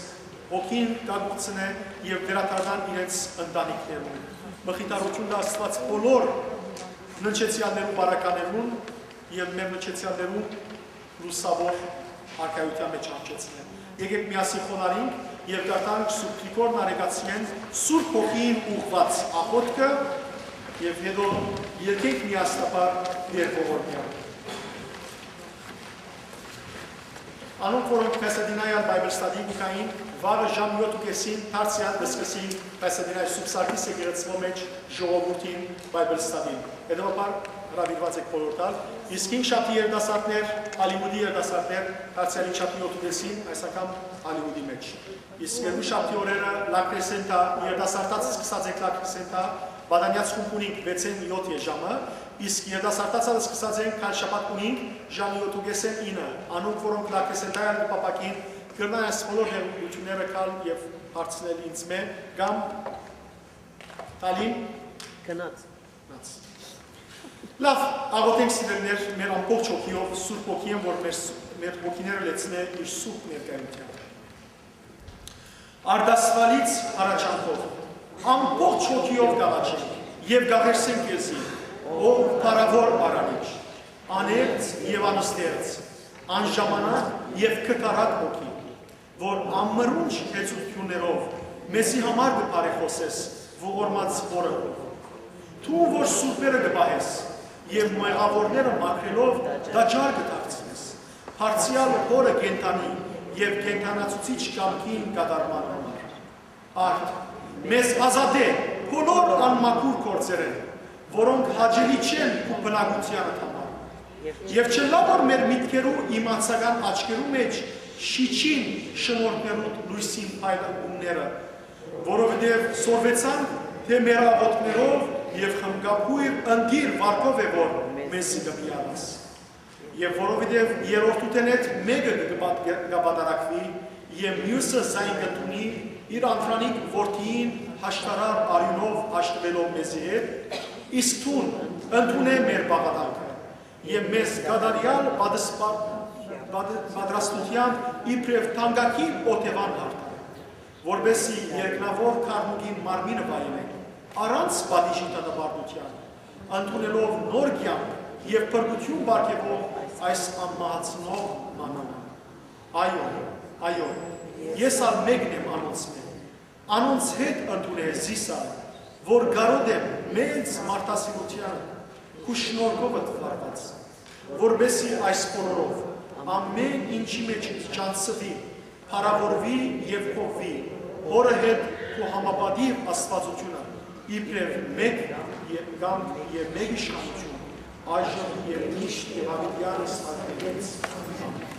ոգին կագուցնե եւ դերատարան իրենց ընտանիքներուն մխիթարություն դա Աստված բոլոր նչեցյալներուն բարականերուն եւ մեր նչեցյալներուն լուսավոր արկայության մեջ հնչեցնեն եկեք միասին խոնարհենք եւ դարձանք Սուրբ Գրիգորն արեգացնեն Սուրբ Հոգին ուղված աղոթքը եւ հետո երկենք միասնապար երկողորմյա անոնք որոնք Pasadena Bible Study գուկային վաղը ժամ 7:30-ին դարձյալ դսկսին Pasadena Սուրբ Սարգիս եկեղեցու մեջ ժողովրդին Bible Study-ին հետո հրավիրված եք բոլորտալ իսկ 5 շաբթի երդասարտներ Հոլիվուդի երդասարտներ դարձյալ շաբթի 7:30-ին այս անգամ Հոլիվուդի մեջ իսկ երկու շաբթի օրերը La Crescenta երդասարտած սկսած եք La Crescenta Բադանյաց խումբ ունենք 6-ին 7 ժամը, իսկ երդասարտացը սկսած ենք քան շաբաթ ունենք ժամը 7:30-ին 9, անոնք որոնք լակեսենտայալ կպապակին կրնան այս բոլոր հերությունները կալ եւ հարցնել ինձ մե կամ տալին գնաց լավ աղոթենք սիրելիներ մեր ամբողջ հոգիով Սուրբ Հոգին որ մեր հոգիները լեցնե իր սուրբ ներկայությամբ արդասվալից առաջանքով ամբողջ հոգիով գաղաչենք եւ գաղերսենք Քեզի ով փառավոր Արանիչ աներց եւ անստերց անժամանակ եւ կտարակ հոգի որ ամրունջ հեծություններով մեզի համար կփարեխոսես ողորմած օրը, թուն որ սուրբերը կպահես և մեղավորները մաքրելով դաջար կդարձնես, հարցյալ օրը կենտանի և կենտանացուցիչ կամքին կատարման համար։ Արդ, մեզ ազատե բոլոր անմաքուր գործերը, որոնք հաճելի չեն ու բնակությանդ համար, և չլա որ մեր միտքերու իմացական աչքերու մեջ շիչին շնորհներու լույսին փայլումները, որովհետև սորվեցան, թե մեր աղոթքներով և խմգապույր ընդիր վարկով է, որ մեզի կպիանաս։ Եվ որովհետև երորդութեն հետ մեկը կպատարակվի և մյուսը զայն կտունի իր անտրանիկ որդիին հաշտարար արյունով հաշտվելով մեզի հետ, իսկ թուն ընդունե մեր բաղադանքը և մեզ կադարյալ պատրաստության իբրև թանկագին օթևան հարթա, որպեսզի երկնավոր քարմուկին մարմինը վայելենք, առանց պատիժի դատապարտության, ընդունելով նոր կյանք և փրկություն բարգեւող այս անմահացնող մանանը։ Այո, ես ալ մեկն եմ անոնց մեջ, անոնց հետ ընդունել զիսա, որ գարոտ եմ մեծ մարդասիրության ու շնորհքով վարված, որպեսզի այս բոլորով ամեն ինչի մեջ չանցվի, փառավորվի և փոխվի, օրը հետ ու համապատիվ աստվածությունը, իբրև մեկ կամ և մեկ իշխանություն, այժմ և միշտ և հավիտյան իսկականից ամեն։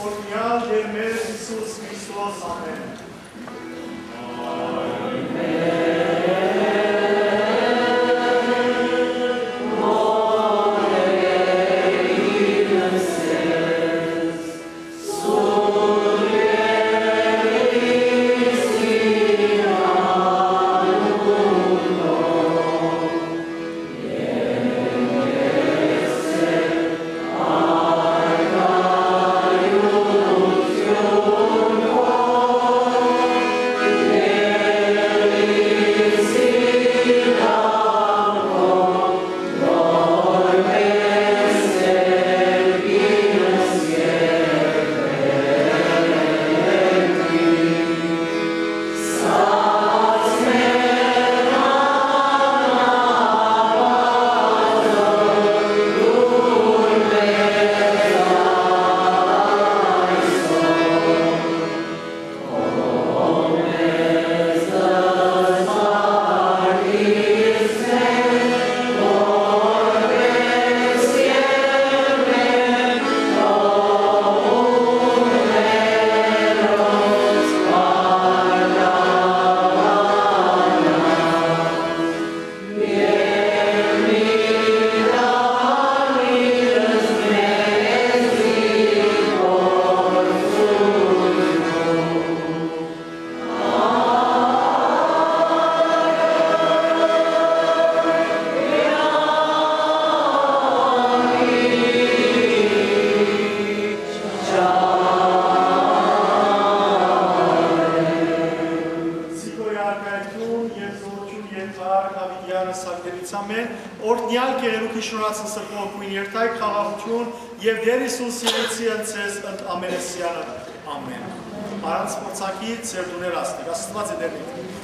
Ormial de Jesus Christos. Amen. Անցյալ գեղեցիկ շնորհացն սրբող գույն երթայք խաղաղություն եւ Տեր Հիսուս Սիրեցի ընծես ընդ ամենեսյանը ամեն։ Առանց փորձակի ծերդուներ աստղ Աստված է դերնի